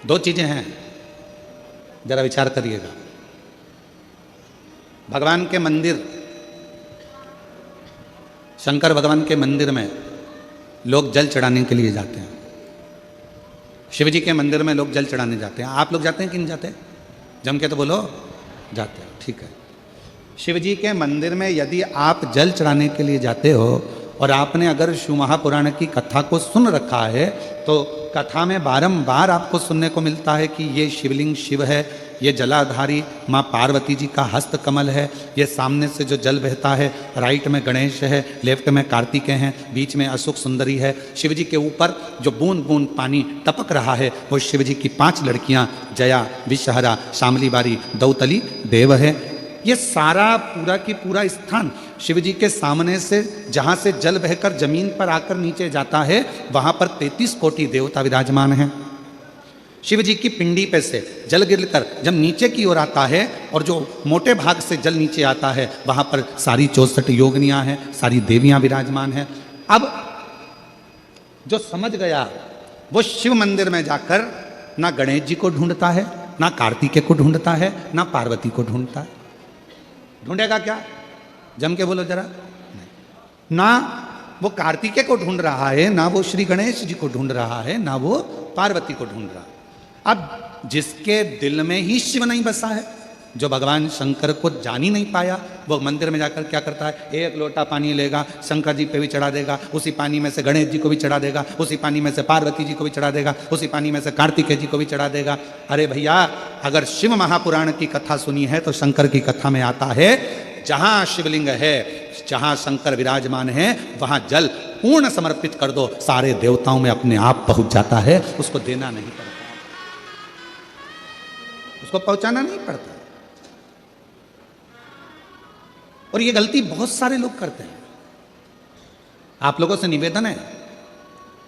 दो चीजें हैं, जरा विचार करिएगा। भगवान के मंदिर, शंकर भगवान के मंदिर में लोग जल चढ़ाने के लिए जाते हैं। शिव जी के मंदिर में लोग जल चढ़ाने जाते हैं। आप लोग जाते हैं कि नहीं जाते? जम के तो बोलो, जाते हैं। ठीक है। शिव जी के मंदिर में यदि आप जल चढ़ाने के लिए जाते हो और आपने अगर शिव महापुराण की कथा को सुन रखा है तो कथा में बारंबार आपको सुनने को मिलता है कि ये शिवलिंग शिव है, ये जलाधारी माँ पार्वती जी का हस्त कमल है, ये सामने से जो जल बहता है, राइट में गणेश है, लेफ्ट में कार्तिकेय हैं, बीच में अशोक सुंदरी है। शिव जी के ऊपर जो बूंद बूंद पानी टपक रहा है वो शिव जी की 5 लड़कियाँ जया, विषहरा, शामली बारी, दौतली, देव है। ये सारा पूरा की पूरा स्थान शिव जी के सामने से, जहाँ से जल बहकर जमीन पर आकर नीचे जाता है, वहाँ पर 33 कोटि देवता विराजमान हैं। शिव जी की पिंडी पे से जल गिरकर जब नीचे की ओर आता है और जो मोटे भाग से जल नीचे आता है वहाँ पर सारी 64 योगिनियाँ हैं, सारी देवियाँ विराजमान हैं। अब जो समझ गया वो शिव मंदिर में जाकर ना गणेश जी को ढूंढता है, ना कार्तिकेय को ढूंढता है, ना पार्वती को ढूंढता है। ढूंढेगा क्या? जम के बोलो जरा। ना वो कार्तिकेय को ढूंढ रहा है, ना वो श्री गणेश जी को ढूंढ रहा है, ना वो पार्वती को ढूंढ रहा है। अब जिसके दिल में ही शिव नहीं बसा है, जो भगवान शंकर को जान ही नहीं पाया, वो मंदिर में जाकर क्या करता है? एक लोटा पानी लेगा, शंकर जी पे भी चढ़ा देगा, उसी पानी में से गणेश जी को भी चढ़ा देगा, उसी पानी में से पार्वती जी को भी चढ़ा देगा, उसी पानी में से कार्तिकेय जी को भी चढ़ा देगा। अरे भैया, अगर शिव महापुराण की कथा सुनी है तो शंकर की कथा में आता है, जहां शिवलिंग है, जहां शंकर विराजमान है, वहां जल पूर्ण समर्पित कर दो, सारे देवताओं में अपने आप पहुंच जाता है। उसको देना नहीं पड़ता, उसको पहुंचाना नहीं पड़ता। और ये गलती बहुत सारे लोग करते हैं। आप लोगों से निवेदन है,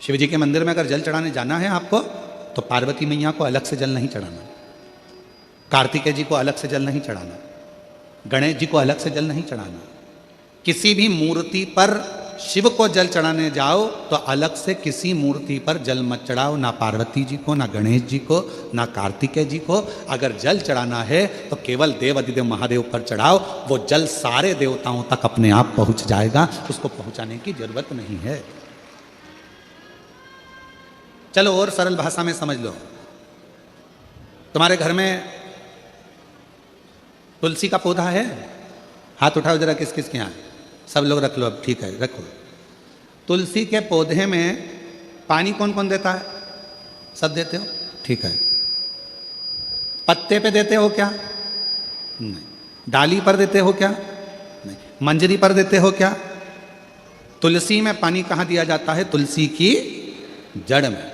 शिव जी के मंदिर में अगर जल चढ़ाने जाना है आपको, तो पार्वती मैया को अलग से जल नहीं चढ़ाना, कार्तिकेय जी को अलग से जल नहीं चढ़ाना, गणेश जी को अलग से जल नहीं चढ़ाना। किसी भी मूर्ति पर शिव को जल चढ़ाने जाओ तो अलग से किसी मूर्ति पर जल मत चढ़ाओ, ना पार्वती जी को, ना गणेश जी को, ना कार्तिकेय जी को। अगर जल चढ़ाना है तो केवल देव अधिदेव महादेव पर चढ़ाओ, वो जल सारे देवताओं तक अपने आप पहुंच जाएगा, उसको पहुंचाने की जरूरत नहीं है। चलो और सरल भाषा में समझ लो। तुम्हारे घर में तुलसी का पौधा है? हाथ उठाओ जरा, किस किस के यहाँ? सब लोग रख लो। अब ठीक है, रखो। तुलसी के पौधे में पानी कौन कौन देता है? सब देते हो? ठीक है। पत्ते पे देते हो क्या? नहीं। डाली पर देते हो क्या? नहीं। मंजरी पर देते हो क्या? तुलसी में पानी कहाँ दिया जाता है? तुलसी की जड़ में।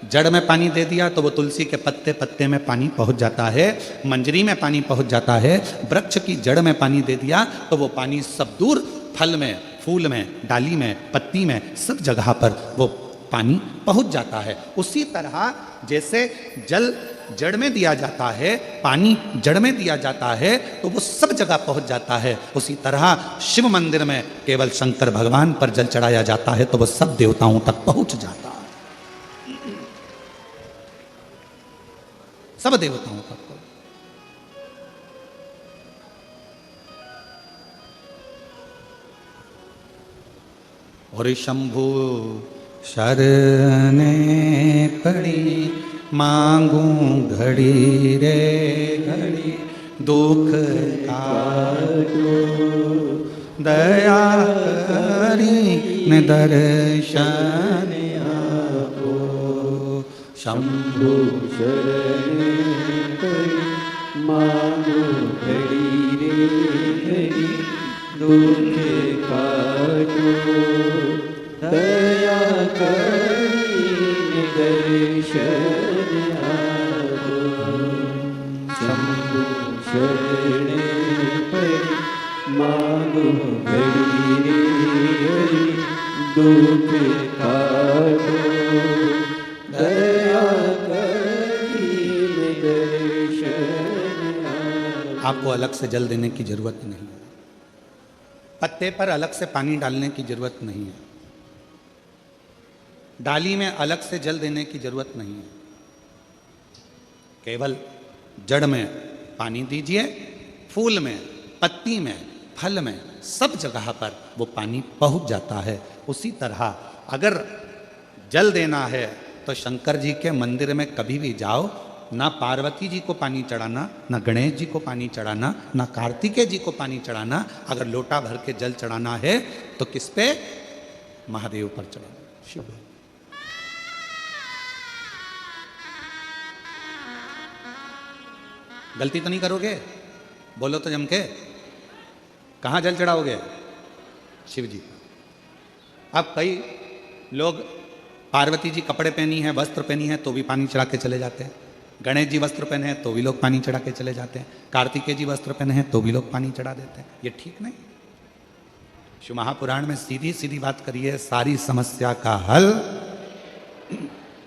जड़ में पानी दे दिया तो वो तुलसी के पत्ते पत्ते में पानी पहुंच जाता है, मंजरी में पानी पहुंच जाता है। वृक्ष की जड़ में पानी दे दिया तो वो पानी सब दूर, फल में, फूल में, डाली में, पत्ती में, सब जगह पर वो पानी पहुंच जाता है। उसी तरह जैसे जल जड़ में दिया जाता है, पानी जड़ में दिया जाता है, तो वो सब जगह पहुंच जाता है। उसी तरह शिव मंदिर में केवल शंकर भगवान पर जल चढ़ाया जाता है तो वो सब देवताओं तक पहुंच जाता है, सब देवताओं तक। और शंभु शरणे पड़ी, मांगू घड़ी रे घड़ी, दुख काटो दया करी न दर्शन आपो। शंभु शरणे पड़ी, मांगू घड़ी रे घड़ी, दुख काटो दया करी दर्शन आपो। शंभु शरणे पड़ी, मांगो घड़ी रे घड़ी, दुख काटो दया करी दर्शन आपो। आपको अलग से जल देने की जरूरत नहीं है, पत्ते पर अलग से पानी डालने की जरूरत नहीं है, डाली में अलग से जल देने की जरूरत नहीं है। केवल जड़ में पानी दीजिए, फूल में, पत्ती में, फल में, सब जगह पर वो पानी पहुंच जाता है। उसी तरह अगर जल देना है तो शंकर जी के मंदिर में कभी भी जाओ, ना पार्वती जी को पानी चढ़ाना, ना गणेश जी को पानी चढ़ाना, ना कार्तिकेय जी को पानी चढ़ाना। अगर लोटा भर के जल चढ़ाना है तो किस पे? महादेव पर चढ़ाना, शिव। गलती तो नहीं करोगे? बोलो तो जम के। कहाँ जल चढ़ाओगे? शिव जी। अब कई लोग पार्वती जी कपड़े पहनी है, वस्त्र पहनी है, तो भी पानी चढ़ा के चले जाते हैं। गणेश जी वस्त्र पहने हैं तो भी लोग पानी चढ़ा के चले जाते हैं। कार्तिकेय जी वस्त्र पहने हैं तो भी लोग पानी चढ़ा देते हैं। ये ठीक नहीं। शिव महापुराण में सीधी सीधी बात करिए, सारी समस्या का हल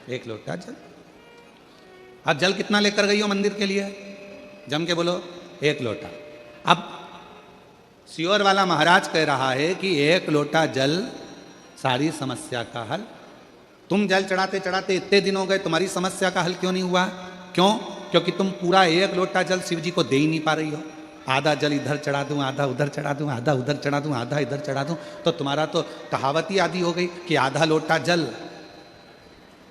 एक लोटा जल। अब जल कितना लेकर गई हो मंदिर के लिए? जम के बोलो, एक लोटा। अब सियोर वाला महाराज कह रहा है कि एक लोटा जल सारी समस्या का हल। तुम जल चढ़ाते चढ़ाते इतने दिन हो गए, तुम्हारी समस्या का हल क्यों नहीं हुआ? क्यों? क्योंकि तुम पूरा एक लोटा जल शिव जी को दे ही नहीं पा रही हो। आधा जल इधर चढ़ा दूं, आधा उधर चढ़ा दूं, आधा उधर चढ़ा दूं, आधा इधर चढ़ा दूं, तो तुम्हारा तो कहावत ही आदि हो गई कि आधा लोटा जल।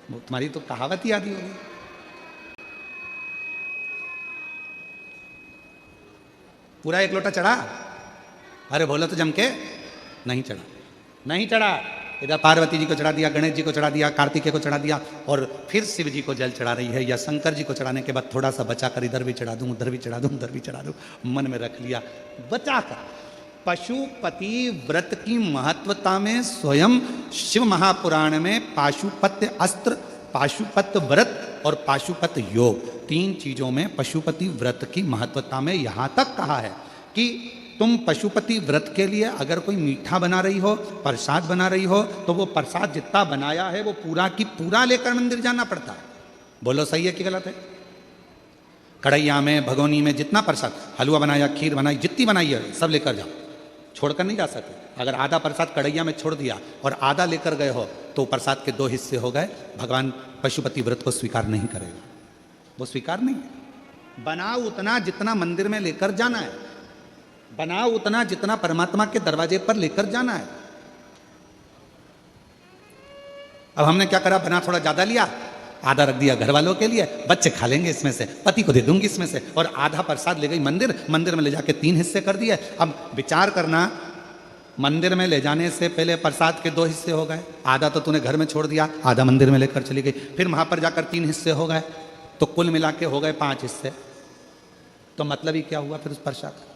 तुम्हारी तो कहावत ही आदि हो गई। पूरा एक लोटा चढ़ा? अरे बोलो तो जम के, नहीं चढ़ा, नहीं चढ़ा। इधर पार्वती जी को चढ़ा दिया, गणेश जी को चढ़ा दिया, कार्तिकेय को चढ़ा दिया, और फिर शिव जी को जल चढ़ा रही है, या शंकर जी को चढ़ाने के बाद थोड़ा सा बचा कर इधर भी चढ़ा दूं, उधर भी चढ़ा दूं, उधर भी चढ़ा दूं, मन में रख लिया बचा कर। पशुपति व्रत की महत्वता में स्वयं शिव महापुराण में पाशुपत्य अस्त्र, पाशुपत्य व्रत और पाशुपत्य योग, तीन चीजों में पशुपति व्रत की महत्वता में यहां तक कहा है कि तुम पशुपति व्रत के लिए अगर कोई मीठा बना रही हो, प्रसाद बना रही हो, तो वो प्रसाद जितना बनाया है वो पूरा की पूरा लेकर मंदिर जाना पड़ता है। बोलो सही है कि गलत है? कढ़ैया में, भगोनी में जितना प्रसाद, हलवा बनाया, खीर बनाई, जितनी बनाई है सब लेकर जाओ, छोड़कर नहीं जा सकते। अगर आधा प्रसाद कढ़ैया में छोड़ दिया और आधा लेकर गए हो तो प्रसाद के 2 हिस्से हो गए। भगवान पशुपति व्रत को स्वीकार नहीं करेगा, वो स्वीकार नहीं है। बनाओ उतना जितना मंदिर में लेकर जाना है, बनाओ उतना जितना परमात्मा के दरवाजे पर लेकर जाना है। अब हमने क्या करा, बना थोड़ा ज्यादा लिया, आधा रख दिया घर वालों के लिए, बच्चे खा लेंगे इसमें से, पति को दे दूंगी इसमें से, और आधा प्रसाद ले गई मंदिर, मंदिर में ले जाके 3 हिस्से कर दिए। अब विचार करना, मंदिर में ले जाने से पहले प्रसाद के 2 हिस्से हो गए, आधा तो तूने घर में छोड़ दिया, आधा मंदिर में लेकर चली गई, फिर वहां पर जाकर 3 हिस्से हो गए, तो कुल मिला के हो गए 5 हिस्से। तो मतलब ही क्या हुआ फिर उस प्रसाद?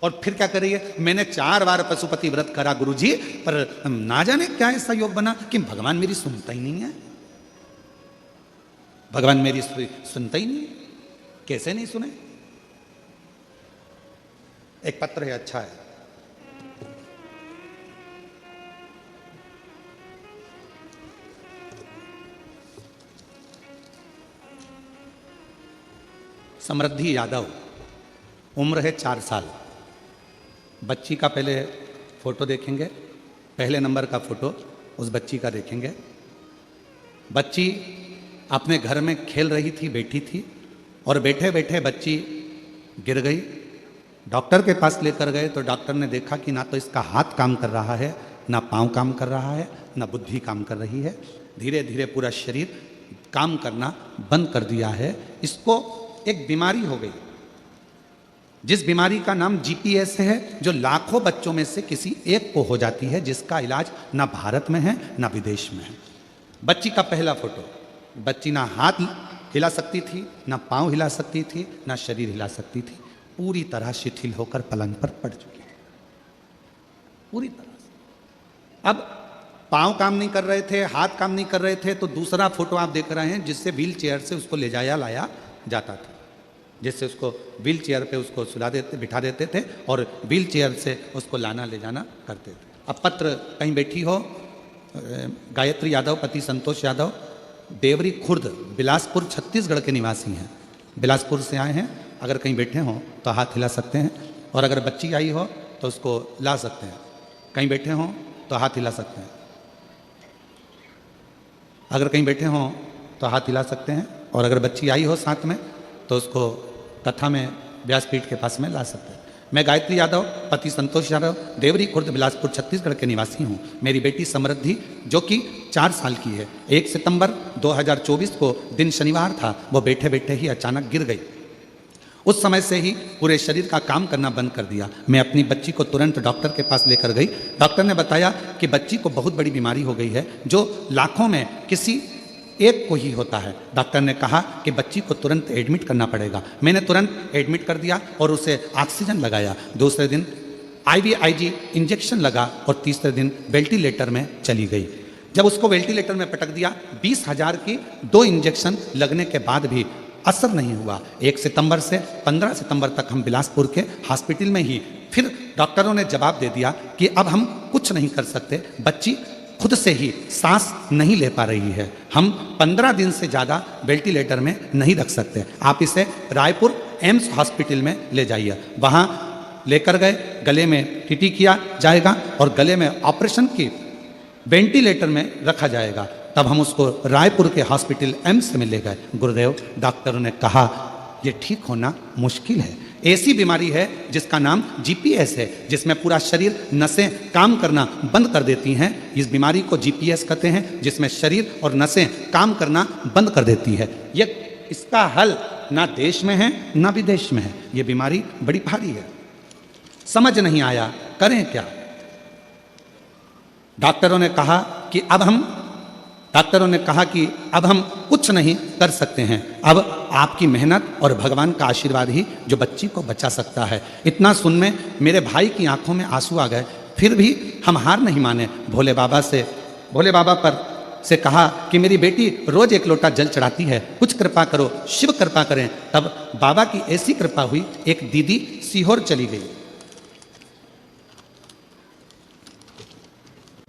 और फिर क्या कर रही है, मैंने 4 बार पशुपति व्रत करा गुरुजी, पर ना जाने क्या ऐसा योग बना कि भगवान मेरी सुनता ही नहीं है, भगवान मेरी सुनता ही नहीं। कैसे नहीं सुने? एक पत्र है, अच्छा है, समृद्धि यादव, उम्र है 4 साल। बच्ची का पहले फोटो देखेंगे, पहले नंबर का फोटो उस बच्ची का देखेंगे। बच्ची अपने घर में खेल रही थी, बैठी थी, और बैठे बैठे बच्ची गिर गई। डॉक्टर के पास लेकर गए तो डॉक्टर ने देखा कि ना तो इसका हाथ काम कर रहा है, ना पाँव काम कर रहा है, ना बुद्धि काम कर रही है। धीरे धीरे पूरा शरीर काम करना बंद कर दिया है। इसको एक बीमारी हो गई, जिस बीमारी का नाम जीपीएस है, जो लाखों बच्चों में से किसी एक को हो जाती है, जिसका इलाज ना भारत में है ना विदेश में है। बच्ची का पहला फोटो, बच्ची ना हाथ हिला सकती थी, ना पाँव हिला सकती थी, ना शरीर हिला सकती थी, पूरी तरह शिथिल होकर पलंग पर पड़ चुकी थी, पूरी तरह से। अब पाँव काम नहीं कर रहे थे, हाथ काम नहीं कर रहे थे, तो दूसरा फोटो आप देख रहे हैं जिससे व्हील चेयर से उसको ले जाया लाया जाता था, जिससे उसको व्हील चेयर पे उसको सुला देते, बिठा देते थे, और व्हील चेयर से उसको लाना ले जाना करते थे। अब पत्र, कहीं बैठी हो, गायत्री यादव पति संतोष यादव, देवरी खुर्द, बिलासपुर छत्तीसगढ़ के निवासी हैं, बिलासपुर से आए हैं। अगर कहीं बैठे हों तो हाथ हिला सकते हैं, और अगर बच्ची आई हो तो उसको ला सकते हैं। कहीं बैठे हों तो हाथ हिला सकते हैं, अगर कहीं बैठे हों तो हाथ हिला सकते हैं। और अगर बच्ची आई हो साथ में तो उसको कथा में व्यासपीठ के पास में ला सकते हैं। मैं गायत्री यादव, पति संतोष यादव, देवरी खुर्द, बिलासपुर छत्तीसगढ़ के निवासी हूँ। मेरी बेटी समृद्धि जो कि 4 साल की है, 1 सितंबर 2024 को दिन शनिवार था, वो बैठे बैठे ही अचानक गिर गई। उस समय से ही पूरे शरीर का काम करना बंद कर दिया। मैं अपनी बच्ची को तुरंत डॉक्टर के पास लेकर गई। डॉक्टर ने बताया कि बच्ची को बहुत बड़ी बीमारी हो गई है जो लाखों में किसी एक को ही होता है। डॉक्टर ने कहा कि बच्ची को तुरंत एडमिट करना पड़ेगा। मैंने तुरंत एडमिट कर दिया और उसे ऑक्सीजन लगाया। दूसरे दिन IVIG इंजेक्शन लगा और तीसरे दिन वेंटिलेटर में चली गई। जब उसको वेंटिलेटर में पटक दिया, 20,000 की 2 इंजेक्शन लगने के बाद भी असर नहीं हुआ। 1 सितंबर से 15 सितंबर तक हम बिलासपुर के हॉस्पिटल में ही। फिर डॉक्टरों ने जवाब दे दिया कि अब हम कुछ नहीं कर सकते, बच्ची खुद से ही सांस नहीं ले पा रही है, हम 15 दिन से ज़्यादा वेंटिलेटर में नहीं रख सकते, आप इसे रायपुर एम्स हॉस्पिटल में ले जाइए। वहाँ लेकर गए, गले में टीटी किया जाएगा और गले में ऑपरेशन की वेंटिलेटर में रखा जाएगा। तब हम उसको रायपुर के हॉस्पिटल एम्स में ले गए। गुरुदेव, डॉक्टरों ने कहा ये ठीक होना मुश्किल है। ऐसी बीमारी है जिसका नाम GPS है, जिसमें पूरा शरीर नसें काम करना बंद कर देती हैं। इस बीमारी को GPS कहते हैं, जिसमें शरीर और नसें काम करना बंद कर देती है। ये इसका हल ना देश में है ना विदेश में है। ये बीमारी बड़ी भारी है, समझ नहीं आया करें क्या। डॉक्टरों ने कहा कि अब हम कुछ नहीं कर सकते हैं। अब आपकी मेहनत और भगवान का आशीर्वाद ही जो बच्ची को बचा सकता है। इतना सुन में मेरे भाई की आंखों में आंसू आ गए। फिर भी हम हार नहीं माने। भोले बाबा से कहा कि मेरी बेटी रोज 1 लोटा जल चढ़ाती है, कुछ कृपा करो, शिव कृपा करें। तब बाबा की ऐसी कृपा हुई, एक दीदी सीहोर चली गई।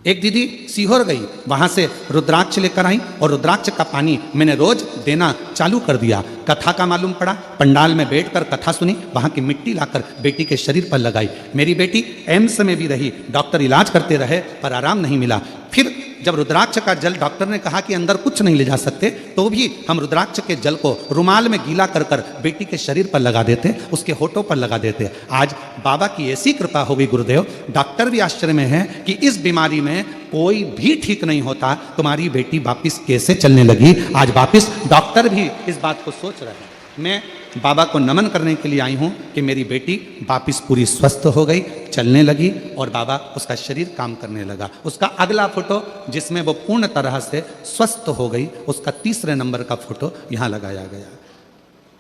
एक दीदी सीहोर गई, वहां से रुद्राक्ष लेकर आई और रुद्राक्ष का पानी मैंने रोज देना चालू कर दिया। कथा का मालूम पड़ा, पंडाल में बैठकर कथा सुनी, वहां की मिट्टी लाकर बेटी के शरीर पर लगाई। मेरी बेटी एम्स में भी रही, डॉक्टर इलाज करते रहे पर आराम नहीं मिला। फिर जब रुद्राक्ष का जल डॉक्टर ने कहा कि अंदर कुछ नहीं ले जा सकते, तो भी हम रुद्राक्ष के जल को रुमाल में गीला कर कर बेटी के शरीर पर लगा देते, उसके होठों पर लगा देते। आज बाबा की ऐसी कृपा हो गई गुरुदेव, डॉक्टर भी आश्चर्य में है कि इस बीमारी में कोई भी ठीक नहीं होता। तुम्हारी बेटी वापिस कैसे चलने लगी, आज वापिस डॉक्टर भी इस बात को सोच रहे हैं। मैं बाबा को नमन करने के लिए आई हूँ कि मेरी बेटी वापिस पूरी स्वस्थ हो गई, चलने लगी और बाबा उसका शरीर काम करने लगा। उसका अगला फोटो जिसमें वो पूर्ण तरह से स्वस्थ हो गई, उसका 3रे नंबर का फोटो यहाँ लगाया गया।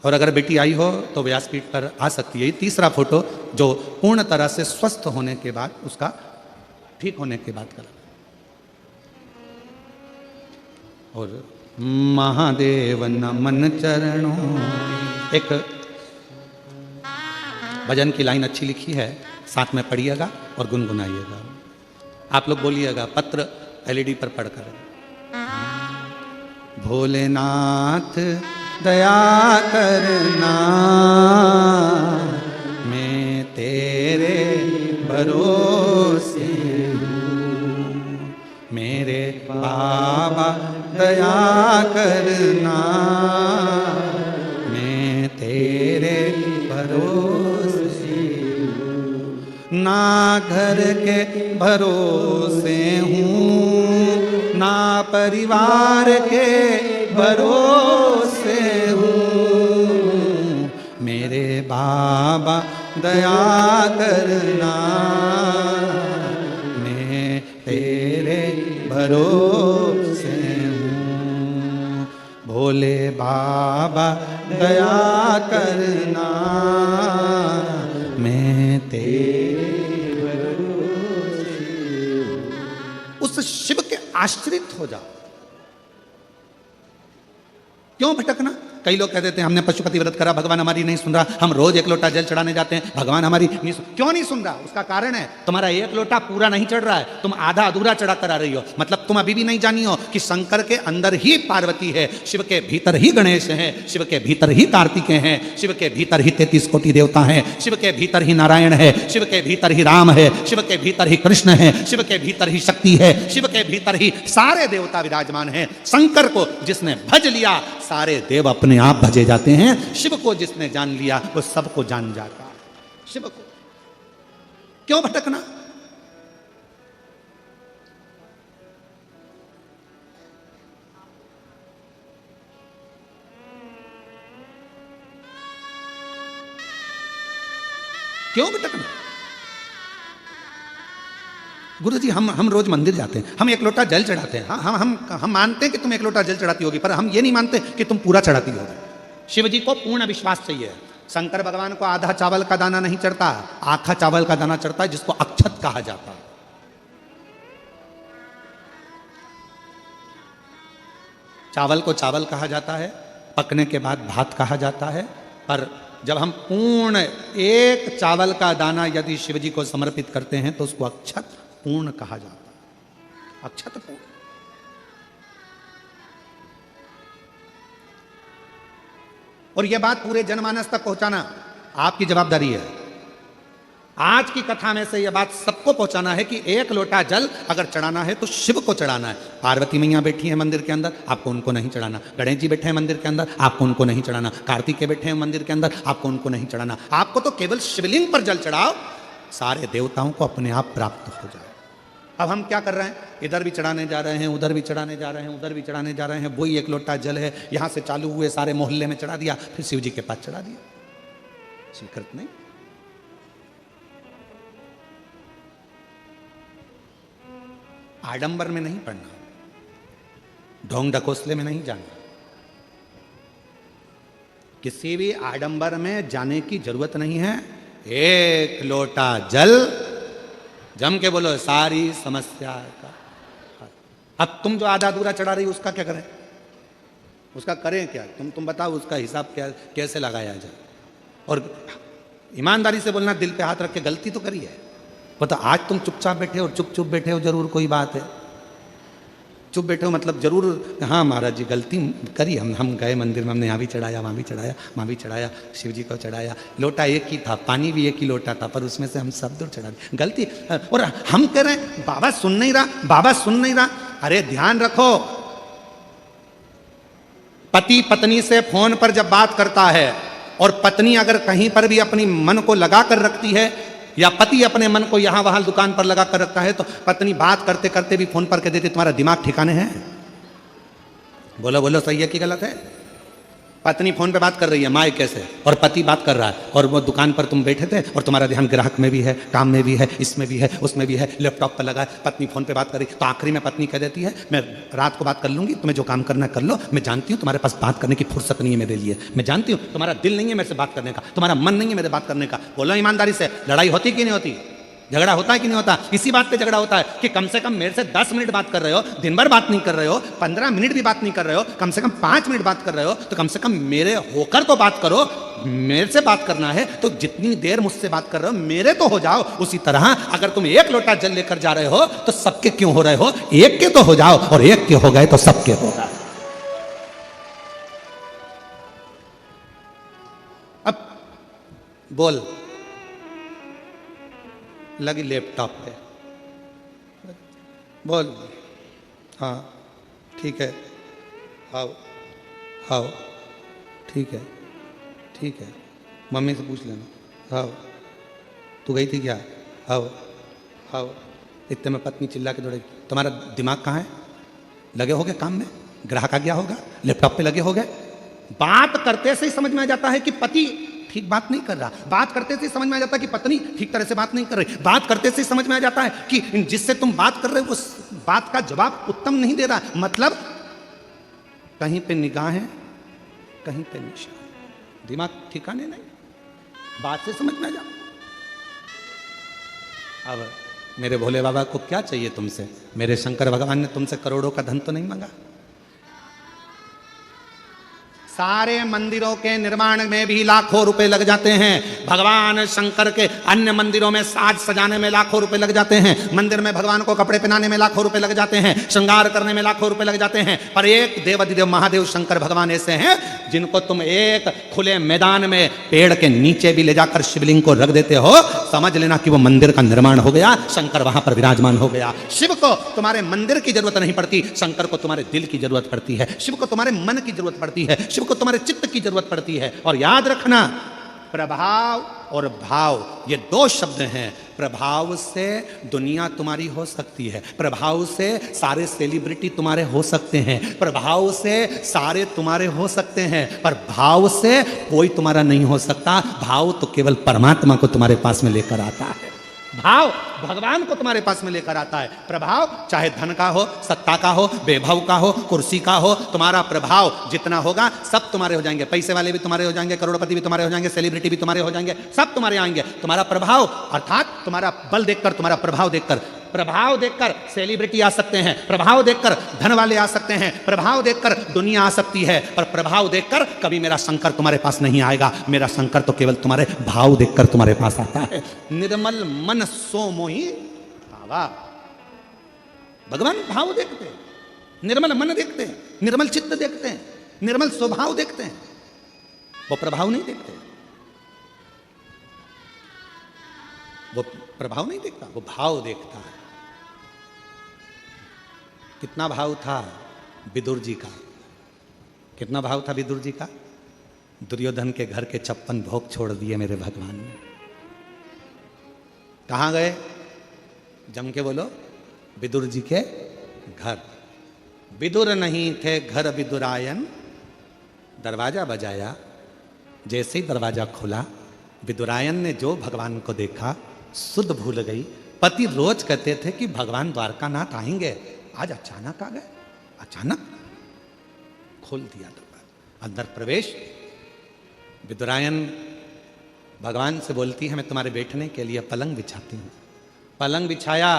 और अगर बेटी आई हो तो व्यासपीठ पर आ सकती है। 3रा फोटो जो पूर्ण तरह से स्वस्थ होने के बाद, उसका ठीक होने के बाद का। और महादेव नमन चरणों, एक भजन की लाइन अच्छी लिखी है, साथ में पढ़िएगा और गुनगुनाइएगा। आप लोग बोलिएगा पत्र LED पर पढ़कर। भोलेनाथ दया करना, मैं तेरे भरोसे हूँ। मेरे बाबा दया करना, मैं तेरे भरोसे हूँ। ना घर के भरोसे हूँ, ना परिवार के भरोसे हूँ। मेरे बाबा दया करना, मैं तेरे भरोसे हूँ। भोले बाबा दया करना, मैं तेरे भरोसे हूँ। उस शिव के आश्रित हो जाओ। क्यों भटकना? कई लोग कहते थे हमने पशुपति व्रत करा, भगवान हमारी नहीं सुन रहा, हम रोज एक लोटा जल चढ़ाने जाते हैं, भगवान हमारी नहीं सुन। क्यों नहीं सुन रहा? उसका कारण है तुम्हारा एक लोटा पूरा नहीं चढ़ रहा है, तुम आधा अधूरा चढ़ा कर आ रही हो। मतलब तुम अभी भी नहीं जानी हो कि शंकर के अंदर ही पार्वती है, शिव के भीतर ही गणेश है, शिव के भीतर ही कार्तिकेय हैं, शिव के भीतर ही 33 कोटि देवता हैं, शिव के भीतर ही नारायण है, शिव के भीतर ही राम है, शिव के भीतर ही कृष्ण है, शिव के भीतर ही शक्ति है, शिव के भीतर ही सारे देवता विराजमान हैं। शंकर को जिसने भज लिया सारे देव अपने आप भजे जाते हैं, शिव को जिसने जान लिया वो सबको जान जाता है। शिव को क्यों भटकना? क्यों भटकना? गुरु जी हम रोज मंदिर जाते हैं, हम एक लोटा जल चढ़ाते हैं। हाँ, हम मानते हैं कि तुम एक लोटा जल चढ़ाती होगी, पर हम ये नहीं मानते कि तुम पूरा चढ़ाती होगी। शिव जी को पूर्ण विश्वास चाहिए। शंकर भगवान को आधा चावल का दाना नहीं चढ़ता, आखा चावल का दाना चढ़ता है, जिसको अक्षत कहा जाता है। चावल को चावल कहा जाता है, पकने के बाद भात कहा जाता है, पर जब हम पूर्ण एक चावल का दाना यदि शिव जी को समर्पित करते हैं तो उसको अक्षत पूर्ण कहा जाता है। अक्षत पूर्ण। और यह बात पूरे जनमानस तक पहुंचाना आपकी जवाबदारी है। आज की कथा में से यह बात सबको पहुंचाना है कि एक लोटा जल अगर चढ़ाना है तो शिव को चढ़ाना है। पार्वती मैया बैठी है मंदिर के अंदर, आपको उनको नहीं चढ़ाना। गणेश जी बैठे हैं मंदिर के अंदर, आपको उनको नहीं चढ़ाना। कार्तिकेय बैठे हैं मंदिर के अंदर, आपको उनको नहीं चढ़ाना। आपको तो केवल शिवलिंग पर जल चढ़ाओ, सारे देवताओं को अपने आप प्राप्त हो जाए। अब हम क्या कर रहे हैं? इधर भी चढ़ाने जा रहे हैं, उधर भी चढ़ाने जा रहे हैं, उधर भी चढ़ाने जा रहे हैं। वही एक लोटा जल है, यहां से चालू हुए सारे मोहल्ले में चढ़ा दिया, फिर शिव जी के पास चढ़ा दिया। स्वीकृत नहीं। आडंबर में नहीं पड़ना, ढोंग ढकोसले में नहीं जाना, किसी भी आडंबर में जाने की जरूरत नहीं है। एक लोटा जल, जम के बोलो, सारी समस्या का। अब तुम जो आधा अधूरा चढ़ा रही उसका क्या करें? उसका करें क्या? तुम बताओ उसका हिसाब क्या कैसे लगाया जाए। और ईमानदारी से बोलना, दिल पे हाथ रख के गलती तो करी है। पता आज तुम चुपचाप बैठे हो, चुप बैठे हो, जरूर कोई बात है। चुप बैठे हो मतलब जरूर, हाँ महाराज जी गलती करी, हम गए मंदिर में, हमने यहाँ भी चढ़ाया, वहाँ भी चढ़ाया, वहाँ भी चढ़ाया, शिव जी को चढ़ाया। लोटा एक ही था, पानी भी एक ही लोटा था, पर उसमें से हम सब दूर चढ़ा दिए, गलती। और हम कह रहे हैं बाबा सुन नहीं रहा, बाबा सुन नहीं रहा। अरे ध्यान रखो, पति पत्नी से फोन पर जब बात करता है और पत्नी अगर कहीं पर भी अपनी मन को लगा कर रखती है, या पति अपने मन को यहां वहां दुकान पर लगा कर रखता है, तो पत्नी बात करते करते भी फोन पर कह देती तुम्हारा दिमाग ठिकाने है? बोलो बोलो, सही है कि गलत है? पत्नी फोन पे बात कर रही है माँ कैसे, और पति बात कर रहा है, और वो दुकान पर तुम बैठे थे और तुम्हारा ध्यान ग्राहक में भी है, काम में भी है, इसमें भी है, उसमें भी है, लैपटॉप पर लगा है, पत्नी फोन पे बात कर रही। तो आखिरी में पत्नी कह देती है मैं रात को बात कर लूंगी, तुम्हें जो काम करना है कर लो, मैं जानती हूँ तुम्हारे पास बात करने की फुर्सत नहीं है मेरे लिए, मैं जानती हूँ तुम्हारा दिल नहीं है मेरे से बात करने का, तुम्हारा मन नहीं है मेरे बात करने का। बोलो ईमानदारी से, लड़ाई होती कि नहीं होती? झगड़ा होता है कि नहीं होता? इसी बात पे झगड़ा होता है कि कम से कम मेरे से 10 मिनट बात कर रहे हो, दिन भर बात नहीं कर रहे हो, 15 मिनट भी बात नहीं कर रहे हो, कम से कम 5 मिनट बात कर रहे हो, तो कम से कम मेरे होकर तो बात करो। मेरे से बात करना है तो जितनी देर मुझसे बात कर रहे हो मेरे तो हो जाओ। उसी तरह अगर तुम एक लोटा जल लेकर जा रहे हो तो सबके क्यों हो रहे हो? एक के तो हो जाओ, और एक के हो गए तो सबके हो गए। अब बोल, लगी लैपटॉप पे, बोल हाँ ठीक है, आओ आओ, ठीक है ठीक है, मम्मी से पूछ लेना, आओ तू गई थी क्या, आओ आओ। इतने में पत्नी चिल्ला के दौड़ेगी, तुम्हारा दिमाग कहाँ है? लगे होगे काम में, ग्राहक आ गया होगा, लैपटॉप पे लगे होगे। बात करते से ही समझ में आ जाता है कि पति ठीक बात नहीं कर रहा, बात करते से समझ में आ जाता है कि पत्नी ठीक तरह से बात नहीं कर रही, बात करते से समझ में आ जाता है कि जिससे तुम बात कर रहे हो उस बात का जवाब उत्तम नहीं दे रहा। मतलब कहीं पे निगाह है, कहीं पे निशान, दिमाग ठिकाने नहीं, बात से समझ में आ जा। अब मेरे भोले बाबा को क्या चाहिए तुमसे? मेरे शंकर भगवान ने तुमसे करोड़ों का धन तो नहीं मांगा, सारे मंदिरों के निर्माण में भी लाखों रुपए लग जाते हैं। भगवान शंकर के अन्य मंदिरों में साज सजाने में लाखों रुपए लग जाते हैं। मंदिर में भगवान को कपड़े पहनाने में लाखों रुपए लग जाते हैं, श्रृंगार करने में लाखों रुपए लग जाते हैं। पर एक देवाधिदेव महादेव शंकर भगवान ऐसे हैं जिनको तुम एक खुले मैदान में पेड़ के नीचे भी ले जाकर शिवलिंग को रख देते हो, समझ लेना कि वो मंदिर का निर्माण हो गया, शंकर वहां पर विराजमान हो गया। शिव को तुम्हारे मंदिर की जरूरत नहीं पड़ती, शंकर को तुम्हारे दिल की जरूरत पड़ती है। शिव को तुम्हारे मन की जरूरत पड़ती है, शिव को तुम्हारे चित्त की जरूरत पड़ती है। और याद रखना, प्रभाव और भाव ये दो शब्द हैं। प्रभाव से दुनिया तुम्हारी हो सकती है, प्रभाव से सारे सेलिब्रिटी तुम्हारे हो सकते हैं, प्रभाव से सारे तुम्हारे हो सकते हैं, पर भाव से कोई तुम्हारा नहीं हो सकता। भाव तो केवल परमात्मा को तुम्हारे पास में लेकर आता है, भाव भगवान को तुम्हारे पास में लेकर आता है। प्रभाव चाहे धन का हो, सत्ता का हो, वैभव का हो, कुर्सी का हो, तुम्हारा प्रभाव जितना होगा सब तुम्हारे हो जाएंगे। पैसे वाले भी तुम्हारे हो जाएंगे, करोड़पति भी तुम्हारे हो जाएंगे, सेलिब्रिटी भी तुम्हारे हो जाएंगे, सब तुम्हारे आएंगे। तुम्हारा प्रभाव अर्थात तुम्हारा बल देखकर, तुम्हारा प्रभाव देखकर, प्रभाव देखकर सेलिब्रिटी आ सकते हैं, प्रभाव देखकर धन वाले आ सकते हैं, प्रभाव देखकर दुनिया आ सकती है, पर प्रभाव देखकर कभी मेरा शंकर तुम्हारे पास नहीं आएगा। मेरा शंकर तो केवल तुम्हारे भाव देखकर तुम्हारे पास आता है। निर्मल मन सो मोहि भावा। भगवान भाव देखते हैं, निर्मल मन देखते हैं, निर्मल चित्त देखते हैं, निर्मल स्वभाव देखते हैं, वो प्रभाव नहीं देखते। वो प्रभाव नहीं देखता, वो भाव देखता है। कितना भाव था विदुर जी का, कितना भाव था विदुर जी का। दुर्योधन के घर के 56 भोग छोड़ दिए मेरे भगवान ने। कहां गए? जम के बोलो, विदुर जी के घर। विदुर नहीं थे घर विदुरायन, दरवाजा बजाया, जैसे ही दरवाजा खुला विदुरायन ने जो भगवान को देखा सुध भूल गई। पति रोज कहते थे कि भगवान द्वारकानाथ आएंगे, आज अचानक आ गए, अचानक खोल दिया दरबार। अंदर प्रवेश, विदुरायन भगवान से बोलती है मैं तुम्हारे बैठने के लिए पलंग बिछाती हूं। पलंग बिछाया,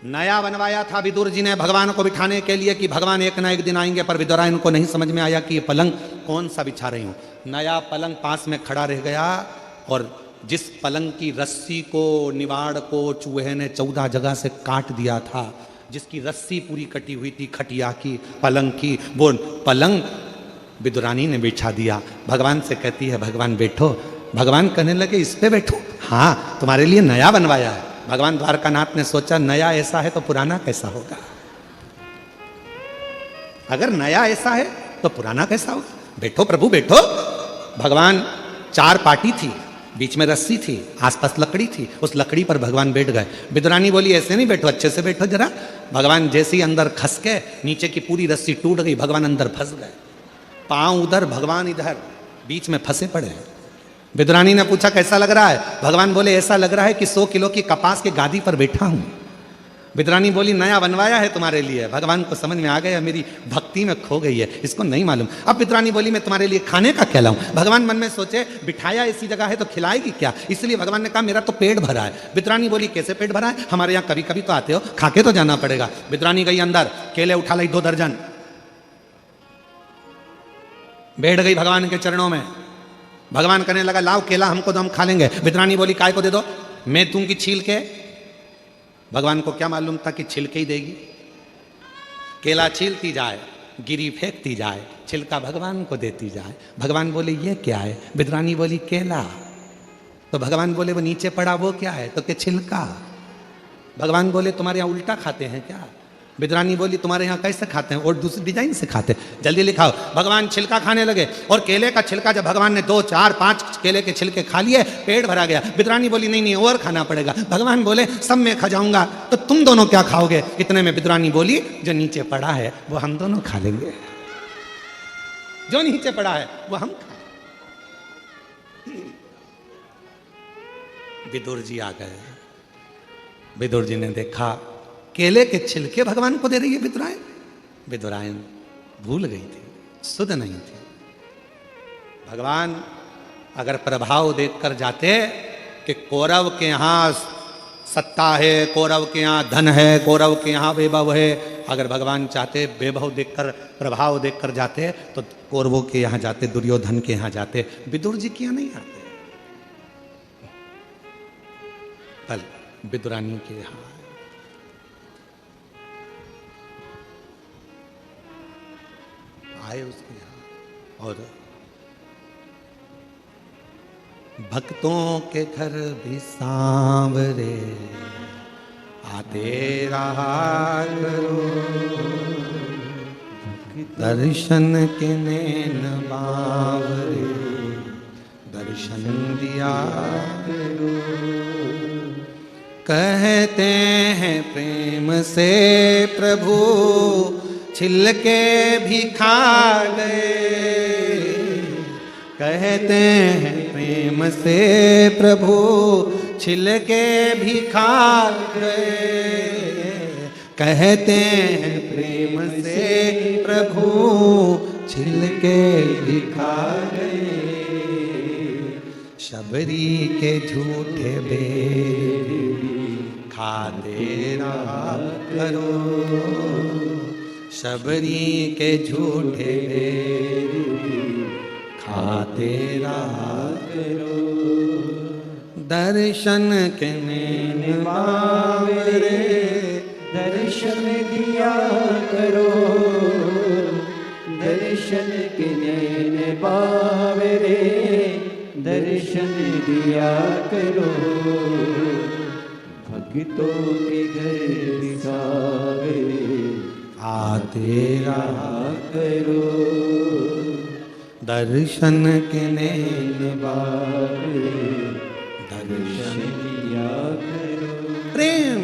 नया बनवाया था विदुर जी ने भगवान को बिठाने के लिए कि भगवान एक ना एक दिन आएंगे, पर विदुरायन को नहीं समझ में आया कि ये पलंग कौन सा बिछा रही हूं। नया पलंग पास में खड़ा रह गया और जिस पलंग की रस्सी को, निवाड़ को चूहे ने 14 जगह से काट दिया था, जिसकी रस्सी पूरी कटी हुई थी खटिया की, पलंग की, वो पलंग विदुरानी ने बिछा दिया। भगवान से कहती है भगवान बैठो। भगवान कहने लगे इस पे बैठो? हाँ, तुम्हारे लिए नया बनवाया है। भगवान द्वारकानाथ ने सोचा नया ऐसा है तो पुराना कैसा होगा, अगर नया ऐसा है तो पुराना कैसा होगा। बैठो प्रभु बैठो। भगवान, 4 पाटी थी, बीच में रस्सी थी, आसपास लकड़ी थी, उस लकड़ी पर भगवान बैठ गए। विदुरानी बोली ऐसे नहीं बैठो, अच्छे से बैठो जरा। भगवान जैसे ही अंदर खस के नीचे की पूरी रस्सी टूट गई, भगवान अंदर फंस गए, पांव उधर भगवान इधर, बीच में फंसे पड़े हैं। विदुरानी ने पूछा कैसा लग रहा है? भगवान बोले ऐसा लग रहा है कि 100 किलो की कपास के गादी पर बैठा हूं। विदुरानी बोली नया बनवाया है तुम्हारे लिए। भगवान को समझ में आ गया मेरी भक्ति में खो गई है, इसको नहीं मालूम। अब विदुरानी बोली मैं तुम्हारे लिए खाने का क्या लाऊं? भगवान मन में सोचे बिठाया इसी जगह है तो खिलाएगी क्या, इसलिए भगवान ने कहा मेरा तो पेट भरा है। विदुरानी बोली कैसे पेट भरा है? हमारे यहाँ कभी कभी तो आते हो, खाके तो जाना पड़ेगा। विदुरानी गई अंदर, केले उठा लाई 2 दर्जन, बैठ गई भगवान के चरणों में। भगवान कहने लगा लाओ केला हमको तो हम खा लेंगे। विदुरानी बोली काय को दे दो, मैं दूंगी छील के। भगवान को क्या मालूम था कि छिलके ही देगी। केला छीलती जाए, गिरी फेंकती जाए, छिलका भगवान को देती जाए। भगवान बोले ये क्या है? विदुरानी बोली केला। तो भगवान बोले वो नीचे पड़ा वो क्या है? तो क्या छिलका। भगवान बोले तुम्हारे यहाँ उल्टा खाते हैं क्या? विदुरानी बोली तुम्हारे यहाँ कैसे खाते हैं? और दूसरी डिजाइन से खाते हैं, जल्दी लिखाओ। भगवान छिलका खाने लगे और केले का छिलका जब भगवान ने 2, 4, 5 केले के छिलके खा लिए, पेट भरा गया। विदुरानी बोली नहीं नहीं और खाना पड़ेगा। भगवान बोले सब मैं खा जाऊंगा तो तुम दोनों क्या खाओगे? इतने में विदुरानी बोली जो नीचे पड़ा है वो हम दोनों खा लेंगे, जो नीचे पड़ा है वो हम खा। विदुर जी आ गए। विदुर जी ने देखा केले के छिलके भगवान को दे रही है विदुरायन। विदुरायन भूल गई थी, सुध नहीं थी। भगवान अगर प्रभाव देखकर जाते कि कौरव के यहाँ सत्ता है, कौरव के यहाँ धन है, कौरव के यहाँ वैभव है, अगर भगवान चाहते वैभव देखकर, प्रभाव देखकर जाते तो कौरवों के यहाँ जाते, दुर्योधन के यहाँ जाते, विदुर जी के यहाँ नहीं आते। कल विदुरानी के यहाँ आए उसके यहाँ, और भक्तों के घर भी सांवरे आते रहा करो, दर्शन के नैन बावरे दर्शन दिया करो। कहते हैं प्रेम से प्रभु छिलके भी खा गए, कहते हैं प्रेम से प्रभु छिलके भी खा गए, कहते हैं प्रेम से प्रभु छिलके भी खा गए। शबरी के झूठे बेर खाते रहा करो, शबरी के झूठे बेर खाते रहा करो। दर्शन के नैन बावरे दर्शन दिया करो, दर्शन के नैन बावरे दर्शन दिया करो। भक्तों के घर सावरे आते रहा करो, दर्शन के नैन बावरे दर्शन दिया करो। प्रेम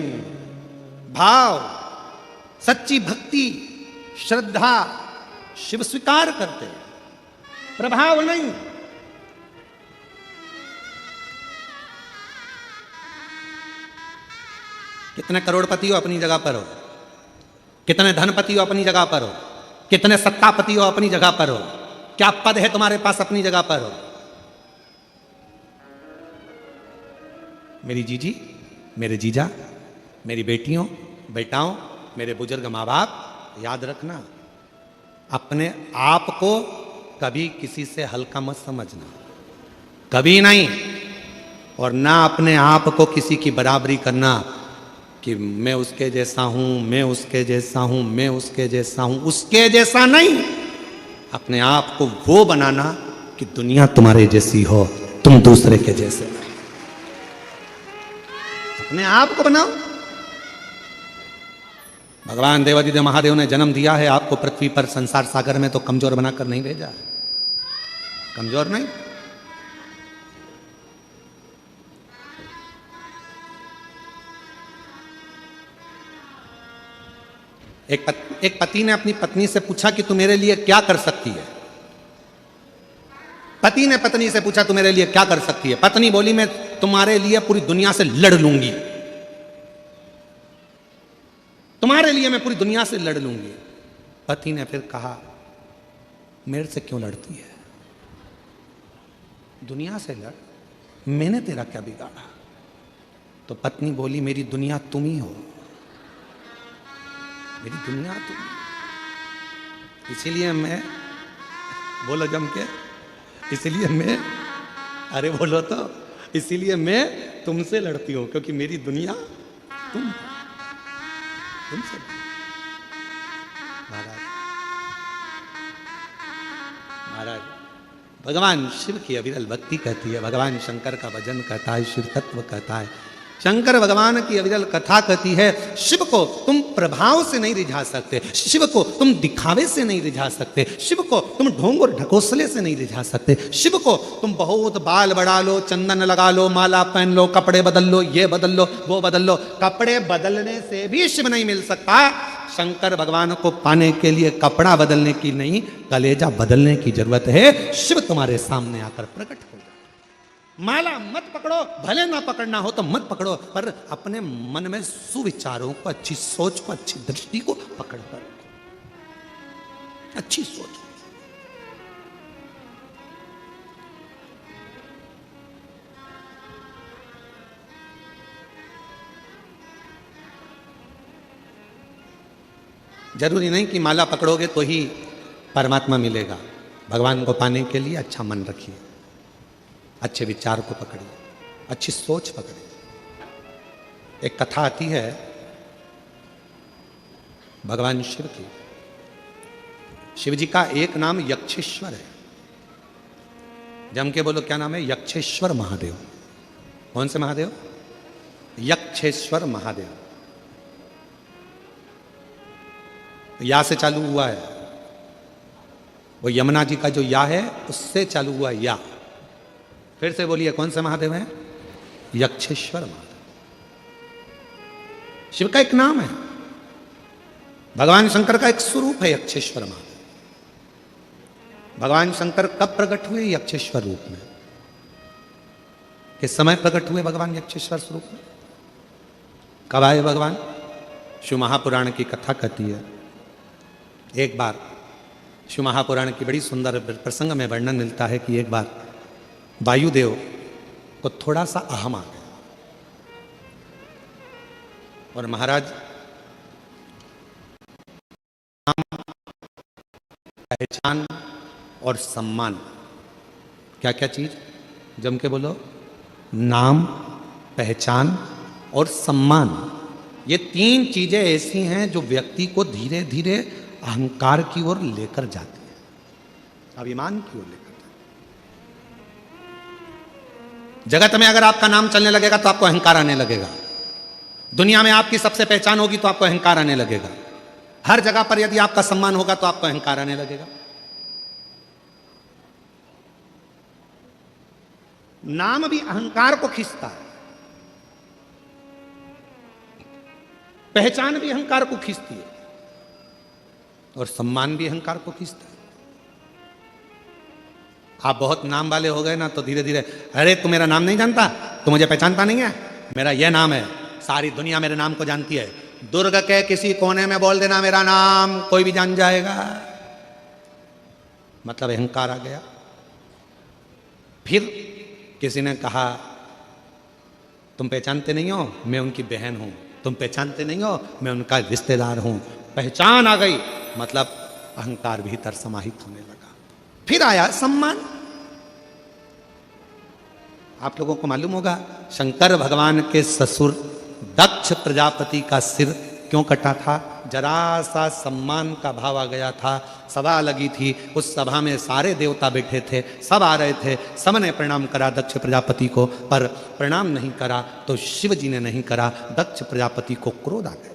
भाव, सच्ची भक्ति, श्रद्धा शिव स्वीकार करते, प्रभाव नहीं। कितने करोड़पति हो अपनी जगह पर हो, कितने धनपति हो अपनी जगह पर हो, कितने सत्तापति हो अपनी जगह पर हो, क्या पद है तुम्हारे पास अपनी जगह पर हो। मेरी जीजी, मेरे जीजा, मेरी बेटियों बेटाओं, मेरे बुजुर्ग माँ बाप, याद रखना अपने आप को कभी किसी से हल्का मत समझना, कभी नहीं। और ना अपने आप को किसी की बराबरी करना कि मैं उसके जैसा हूं, मैं उसके जैसा हूं, मैं उसके जैसा हूं, उसके जैसा नहीं। अपने आप को वो बनाना कि दुनिया तुम्हारे जैसी हो, तुम दूसरे के जैसे। अपने आप को बनाओ। भगवान देवादिदेव महादेव ने जन्म दिया है आपको पृथ्वी पर, संसार सागर में, तो कमजोर बनाकर नहीं भेजा, कमजोर नहीं। एक पति ने अपनी पत्नी से पूछा कि तू मेरे लिए क्या कर सकती है। पति ने पत्नी से पूछा तू मेरे लिए क्या कर सकती है। पत्नी बोली मैं तुम्हारे लिए पूरी दुनिया से लड़ लूंगी, तुम्हारे लिए मैं पूरी दुनिया से लड़ लूंगी। पति ने फिर कहा मेरे से क्यों लड़ती है, दुनिया से लड़, मैंने तेरा क्या बिगाड़ा। तो पत्नी बोली मेरी दुनिया तुम ही हो, मेरी दुनिया तुम। इसीलिए मैं, बोलो जम के, इसीलिए मैं, अरे बोलो तो, इसीलिए मैं तुमसे लड़ती हूं क्योंकि मेरी दुनिया तुमसे। महाराज महाराज भगवान शिव की अविरल भक्ति कहती है, भगवान शंकर का भजन कहता है, शिव तत्व कहता है। शंकर भगवान की अविरल कथा कहती है शिव को तुम प्रभाव से नहीं रिझा सकते, शिव को तुम दिखावे से नहीं रिझा सकते, शिव को तुम ढोंग और ढकोसले से नहीं रिझा सकते, शिव को तुम बहुत बाल बढ़ा लो, चंदन लगा लो, माला पहन लो, कपड़े बदल लो, ये बदल लो, वो बदल लो, कपड़े बदलने से भी शिव नहीं मिल सकता। शंकर भगवान को पाने के लिए कपड़ा बदलने की नहीं, कलेजा बदलने की जरूरत है। शिव तुम्हारे सामने आकर प्रकट हो जाए। माला मत पकड़ो, भले ना पकड़ना हो तो मत पकड़ो, पर अपने मन में सुविचारों को, अच्छी सोच को, अच्छी दृष्टि को पकड़ कर रखो, अच्छी सोच। जरूरी नहीं कि माला पकड़ोगे तो ही परमात्मा मिलेगा। भगवान को पाने के लिए अच्छा मन रखिए, अच्छे विचार को पकड़िए, अच्छी सोच पकड़िए। एक कथा आती है भगवान शिव की। शिव जी का एक नाम यक्षेश्वर है। जम के बोलो क्या नाम है? यक्षेश्वर महादेव। कौन से महादेव? यक्षेश्वर महादेव। या से चालू हुआ है, वो यमुना जी का जो या है उससे चालू हुआ या। फिर से बोलिए कौन से महादेव है? यक्षेश्वर महादेव। शिव का एक नाम है, भगवान शंकर का एक स्वरूप है यक्षेश्वर महादेव। भगवान शंकर कब प्रकट हुए? यक्षेश्वर रूप में। किस समय प्रकट हुए भगवान यक्षेश्वर स्वरूप में? कब आए भगवान? शिव महापुराण की कथा कहती है। एक बार शिव महापुराण की बड़ी सुंदर प्रसंग में वर्णन मिलता है कि एक बार वायुदेव को थोड़ा सा अहम आ गया और महाराज नाम, पहचान और सम्मान, क्या क्या चीज? जम के बोलो। नाम, पहचान और सम्मान, ये तीन चीजें ऐसी हैं जो व्यक्ति को धीरे धीरे अहंकार की ओर लेकर जाती है, अभिमान की ओर लेकर जाती है। जगत में अगर आपका नाम चलने लगेगा तो आपको अहंकार आने लगेगा। दुनिया में आपकी सबसे पहचान होगी तो आपको अहंकार आने लगेगा। हर जगह पर यदि आपका सम्मान होगा तो आपको अहंकार आने लगेगा। नाम भी अहंकार को खींचता है, पहचान भी अहंकार को खींचती है और सम्मान भी अहंकार को खींचता है। आप बहुत नाम वाले हो गए ना तो धीरे धीरे, अरे तू मेरा नाम नहीं जानता, तू मुझे पहचानता नहीं है, मेरा यह नाम है, सारी दुनिया मेरे नाम को जानती है। दुर्ग के किसी कोने में बोल देना मेरा नाम, कोई भी जान जाएगा। मतलब अहंकार आ गया। फिर किसी ने कहा तुम पहचानते नहीं हो, मैं उनकी बहन हूं। तुम पहचानते नहीं हो, मैं उनका रिश्तेदार हूं। पहचान आ गई, मतलब अहंकार भीतर समाहित होने लगा। फिर आया सम्मान। आप लोगों को मालूम होगा शंकर भगवान के ससुर दक्ष प्रजापति का सिर क्यों कटा था? जरा सा सम्मान का भाव आ गया था। सभा लगी थी, उस सभा में सारे देवता बैठे थे, सब आ रहे थे, सबने प्रणाम करा दक्ष प्रजापति को, पर प्रणाम नहीं करा तो शिव जी ने नहीं करा। दक्ष प्रजापति को क्रोध आ गया।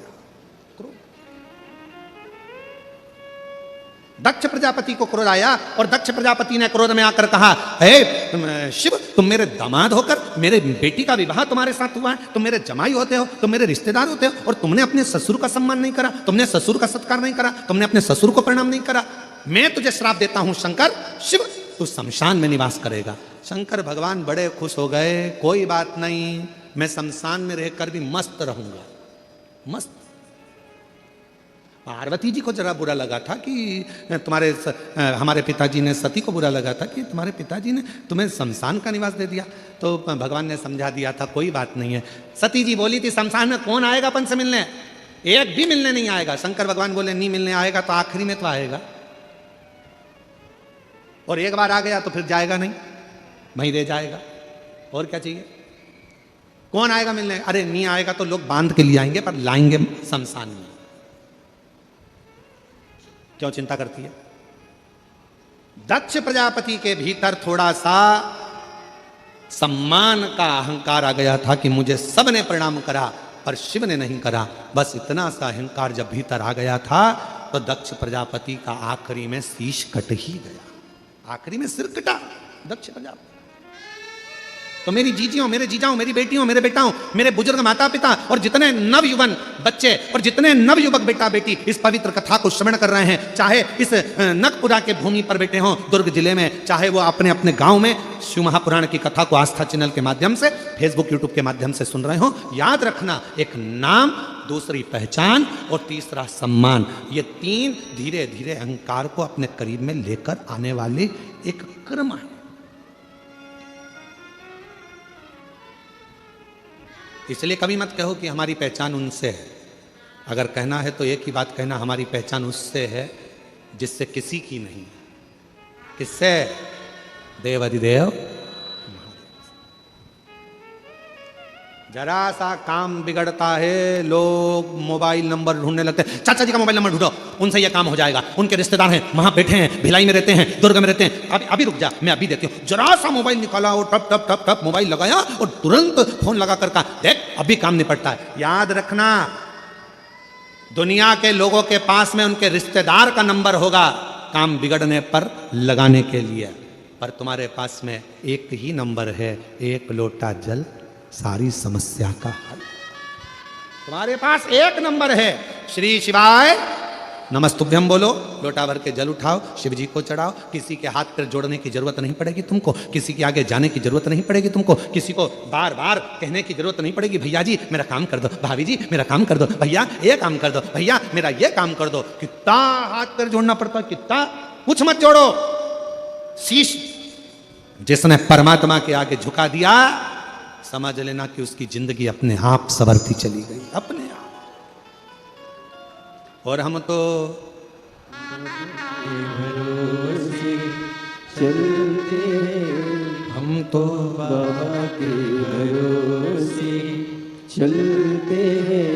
दक्ष प्रजापति को क्रोध आया और दक्ष प्रजापति ने क्रोध में आकर कहा, हे शिव, तुम मेरे दामाद होकर मेरे बेटी का विवाह तुम्हारे साथ हुआ है, तुम मेरे जमाई होते हो, तुम मेरे रिश्तेदार होते हो, और तुमने अपने ससुर का सम्मान नहीं करा, तुमने ससुर का सत्कार नहीं करा, तुमने अपने ससुर को प्रणाम नहीं करा। मैं तुझे श्राप देता हूं शंकर, शिव, तू शमशान में निवास करेगा। शंकर भगवान बड़े खुश हो गए, कोई बात नहीं, मैं शमशान में रहकर भी मस्त रहूंगा। मस्त। पार्वती जी को जरा बुरा लगा था कि हमारे पिताजी ने, सती को बुरा लगा था कि तुम्हारे पिताजी ने तुम्हें शमशान का निवास दे दिया। तो भगवान ने समझा दिया था कोई बात नहीं है। सती जी बोली थी शमशान में कौन आएगा अपन से मिलने? एक भी मिलने नहीं आएगा। शंकर भगवान बोले नहीं मिलने आएगा तो आखिरी में तो आएगा, और एक बार आ गया तो फिर जाएगा नहीं, वहीं रह जाएगा। और क्या चाहिए? कौन आएगा मिलने? अरे नहीं आएगा तो लोग बांध के लिए आएंगे, पर लाएंगे शमशान में। क्यों चिंता करती है? दक्ष प्रजापति के भीतर थोड़ा सा सम्मान का अहंकार आ गया था कि मुझे सबने प्रणाम करा पर शिव ने नहीं करा। बस इतना सा अहंकार जब भीतर आ गया था तो दक्ष प्रजापति का आखिरी में शीश कट ही गया। आखिरी में सिर कटा दक्ष प्रजापति। तो मेरी जीजियों, मेरे जीजाओं, मेरी बेटियों, मेरे बेटाओं, मेरे बुजुर्ग माता पिता और जितने नवयुवन बच्चे और जितने नवयुवक बेटा बेटी इस पवित्र कथा को श्रवण कर रहे हैं, चाहे इस नखपुरा के भूमि पर बैठे हों दुर्ग जिले में, चाहे वो अपने अपने गांव में शिव महापुराण की कथा को आस्था चैनल के माध्यम से, फेसबुक यूट्यूब के माध्यम से सुन रहे हो, याद रखना एक नाम, दूसरी पहचान और तीसरा सम्मान, ये तीन धीरे धीरे अहंकार को अपने करीब में लेकर आने वाले एक क्रम है। इसलिए कभी मत कहो कि हमारी पहचान उनसे है। अगर कहना है तो एक ही बात कहना, हमारी पहचान उससे है जिससे किसी की नहीं। किससे? देव अधिदेव। जरा सा काम बिगड़ता है, लोग मोबाइल नंबर ढूंढने लगते हैं। चाचा जी का मोबाइल नंबर ढूंढो, उनसे ये काम हो जाएगा, उनके रिश्तेदार हैं, वहां बैठे हैं, भिलाई में रहते हैं, दुर्ग में रहते हैं। अभी रुक जा, मैं अभी देती हूँ। जरा सा मोबाइल निकाला और टप टप टप टप मोबाइल लगाया और तुरंत फोन लगा कर कहा, देख अभी काम निपटता है। याद रखना, दुनिया के लोगों के पास में उनके रिश्तेदार का नंबर होगा काम बिगड़ने पर लगाने के लिए, पर तुम्हारे पास में एक ही नंबर है, एक लोटा जल सारी समस्या का हल। तुम्हारे पास एक नंबर है, श्री शिवाय नमस्तुभ्यम बोलो, लोटा भर के जल उठाओ, शिव जी को चढ़ाओ। किसी के हाथ पर जोड़ने की जरूरत नहीं पड़ेगी तुमको, किसी के आगे जाने की जरूरत नहीं पड़ेगी तुमको, किसी को बार बार कहने की जरूरत नहीं पड़ेगी, भैया जी मेरा काम कर दो, भाभी जी मेरा काम कर दो, भैया ये काम कर दो, भैया मेरा ये काम कर दो। कितना हाथ पर जोड़ना पड़ता है, कितना। कुछ मत जोड़ो, शीश जिसने परमात्मा के आगे झुका दिया, समझ लेना कि उसकी जिंदगी अपने आप संवरती चली गई, अपने आप। और हम तो भरोसे चलते हैं, हम तो बाबा के भरोसे चलते हैं।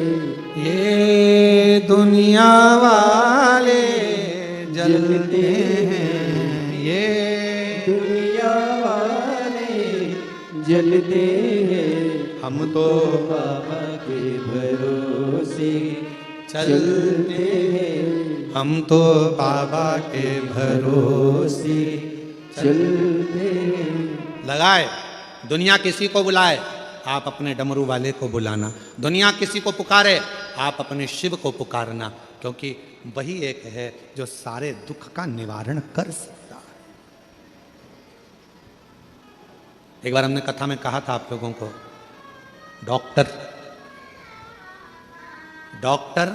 ये दुनिया वाले जलते हैं, ये दुनिया वाले जलते हैं, हम तो बाबा के भरोसे चलते हैं। हम तो बाबा के भरोसे चलते हैं। लगाए। दुनिया किसी को बुलाए, आप अपने डमरू वाले को बुलाना। दुनिया किसी को पुकारे, आप अपने शिव को पुकारना, क्योंकि वही एक है जो सारे दुख का निवारण कर सकता है। एक बार हमने कथा में कहा था आप लोगों को, डॉक्टर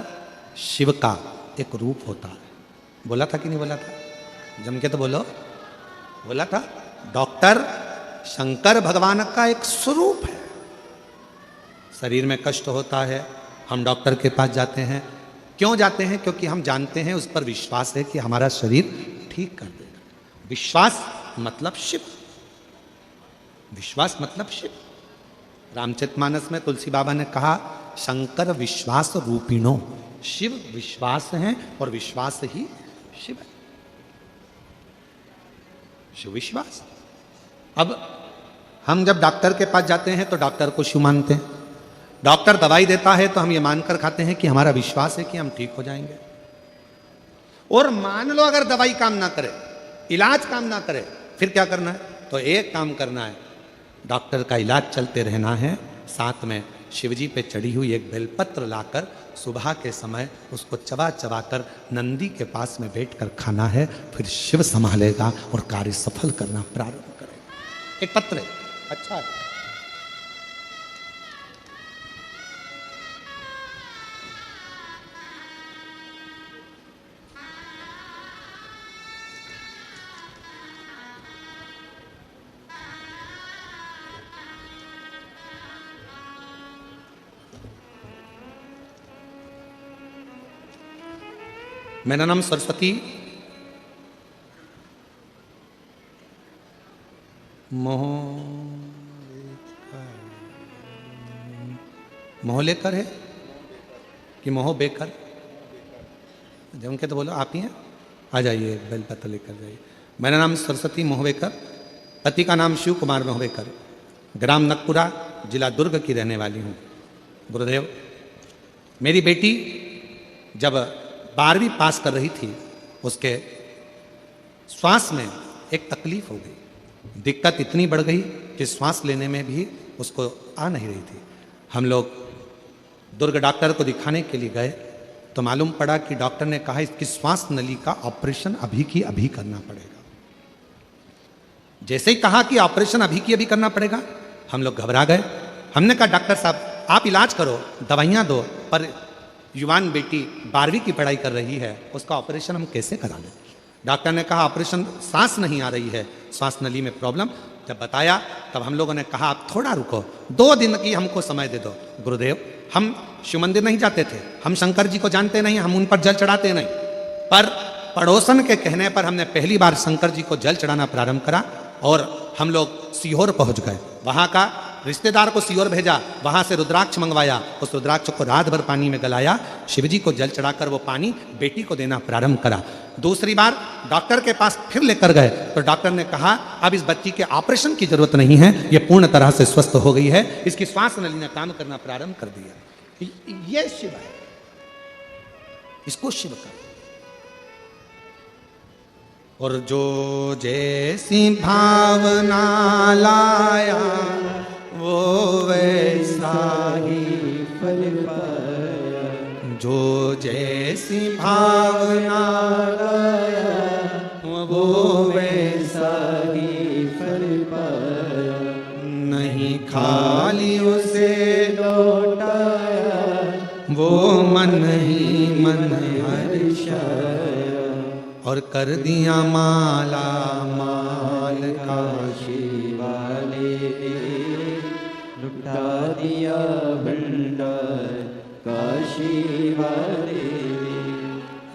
शिव का एक रूप होता है। बोला था कि नहीं बोला था? जम के तो बोलो। बोला था, डॉक्टर शंकर भगवान का एक स्वरूप है। शरीर में कष्ट होता है, हम डॉक्टर के पास जाते हैं। क्यों जाते हैं? क्योंकि हम जानते हैं, उस पर विश्वास है कि हमारा शरीर ठीक कर देगा। विश्वास मतलब शिव, विश्वास मतलब शिव। रामचरितमानस में तुलसी बाबा ने कहा, शंकर विश्वास रूपिणो, शिव विश्वास है और विश्वास ही शिव है। शिव विश्वास। अब हम जब डॉक्टर के पास जाते हैं तो डॉक्टर को शिव मानते हैं। डॉक्टर दवाई देता है तो हम ये मानकर खाते हैं कि हमारा विश्वास है कि हम ठीक हो जाएंगे। और मान लो अगर दवाई काम ना करे, इलाज काम ना करे, फिर क्या करना है? तो एक काम करना है, डॉक्टर का इलाज चलते रहना है, साथ में शिवजी पे चढ़ी हुई एक बेलपत्र लाकर सुबह के समय उसको चबा चबा कर नंदी के पास में बैठकर खाना है। फिर शिव संभालेगा और कार्य सफल करना प्रारंभ करेगा। एक पत्र है, अच्छा है। मेरा नाम सरस्वती मोहलेकर है कि मोह बेकर? जम के तो बोलो, आप ही हैं। आ जाइए, बेलपत्र लेकर जाइए। मेरा नाम सरस्वती मोहवेकर, पति का नाम शिव कुमार मोहवेकर, ग्राम नकपुरा, जिला दुर्ग की रहने वाली हूँ। गुरुदेव, मेरी बेटी जब 12वीं पास कर रही थी, उसके श्वास में एक तकलीफ हो गई। दिक्कत इतनी बढ़ गई कि श्वास लेने में भी उसको आ नहीं रही थी। हम लोग दुर्ग डॉक्टर को दिखाने के लिए गए तो मालूम पड़ा कि डॉक्टर ने कहा इसकी श्वास नली का ऑपरेशन अभी की अभी करना पड़ेगा। जैसे ही कहा कि ऑपरेशन अभी की अभी करना पड़ेगा, हम लोग घबरा गए। हमने कहा डॉक्टर साहब आप इलाज करो, दवाइयाँ दो, पर युवान बेटी 12वीं की पढ़ाई कर रही है, उसका ऑपरेशन हम कैसे करा लें? डॉक्टर ने कहा ऑपरेशन, सांस नहीं आ रही है, श्वास नली में प्रॉब्लम। जब बताया तब हम लोगों ने कहा आप थोड़ा रुको, 2 दिन की हमको समय दे दो। गुरुदेव, हम शिव मंदिर नहीं जाते थे, हम शंकर जी को जानते नहीं, हम उन पर जल चढ़ाते नहीं, पर पड़ोसन के कहने पर हमने पहली बार शंकर जी को जल चढ़ाना प्रारंभ करा और हम लोग सीहोर पहुंच गए। वहां का रिश्तेदार को सीहोर भेजा, वहां से रुद्राक्ष मंगवाया, उस रुद्राक्ष को रात भर पानी में गलाया, शिवजी को जल चढ़ाकर वो पानी बेटी को देना प्रारंभ करा। दूसरी बार डॉक्टर के पास फिर लेकर गए तो डॉक्टर ने कहा अब इस बच्ची के ऑपरेशन की जरूरत नहीं है, ये पूर्ण तरह से स्वस्थ हो गई है, इसकी श्वास नली ने काम करना प्रारंभ कर दिया। ये शिव है, इसको शिव का। और जो जैसी भावना लाया वो वैसा ही फल पाया, जो जैसी भावना लाया वो वैसा ही फल पाया, नहीं खाली उसे लौटाया वो मन ही मन हर्षाया, और कर दिया माला माल का काशी वाले लुटा दिया भंडार, काशी वाले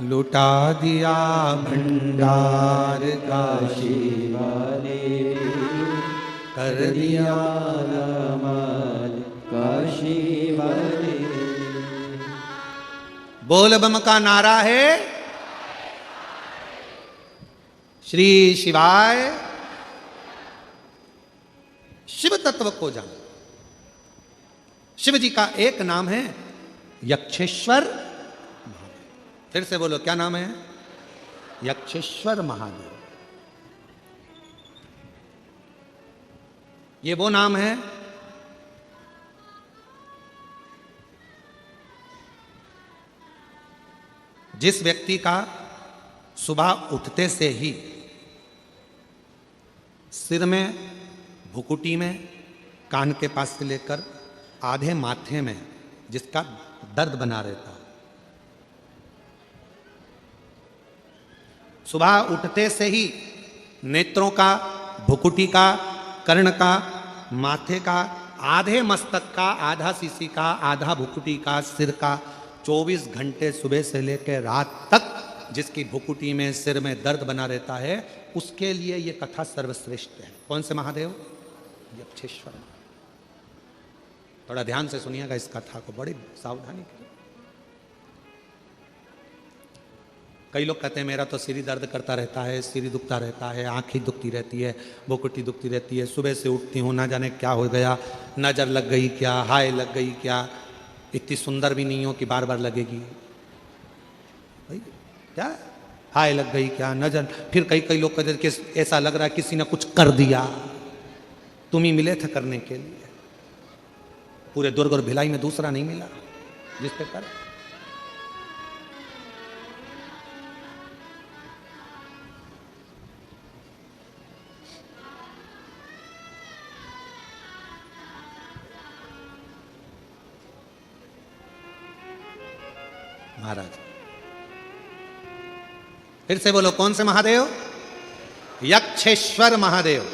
लुटा दिया भंडार काशी वाले कर दिया माल, काशी वाले। बोल बम का नारा है श्री शिवाय। शिव तत्व को जान। शिव जी का एक नाम है यक्षेश्वर महादेव। फिर से बोलो, क्या नाम है? यक्षेश्वर महादेव। ये वो नाम है जिस व्यक्ति का सुबह उठते से ही सिर में, भुकुटी में, कान के पास से लेकर आधे माथे में जिसका दर्द बना रहता है, सुबह उठते से ही नेत्रों का, भुकुटी का, कर्ण का, माथे का, आधे मस्तक का, आधा सीसी का, आधा भुकुटी का, सिर का, 24 घंटे सुबह से लेकर रात तक जिसकी भुकुटी में, सिर में दर्द बना रहता है, उसके लिए यह कथा सर्वश्रेष्ठ है। कौन से महादेव? यक्षेश्वर। थोड़ा ध्यान से सुनिएगा इस कथा को, बड़ी सावधानी के। कई लोग कहते हैं मेरा तो सिर दर्द करता रहता है, सिर दुखता रहता है, आंखें दुखती रहती है, भुकुटी दुखती रहती है, सुबह से उठती हूँ ना जाने क्या हो गया, नजर लग गई क्या, हाय लग गई क्या, इतनी सुंदर भी नहीं हो कि बार बार लगेगी, भाई क्या हाय लग गई क्या, नजर। फिर कई लोग कहते कि ऐसा लग रहा है किसी ने कुछ कर दिया, तुम ही मिले थे करने के लिए, पूरे दुर्ग और भिलाई में दूसरा नहीं मिला जिस पे कर। महाराज फिर से बोलो, कौन से महादेव? यक्षेश्वर महादेव।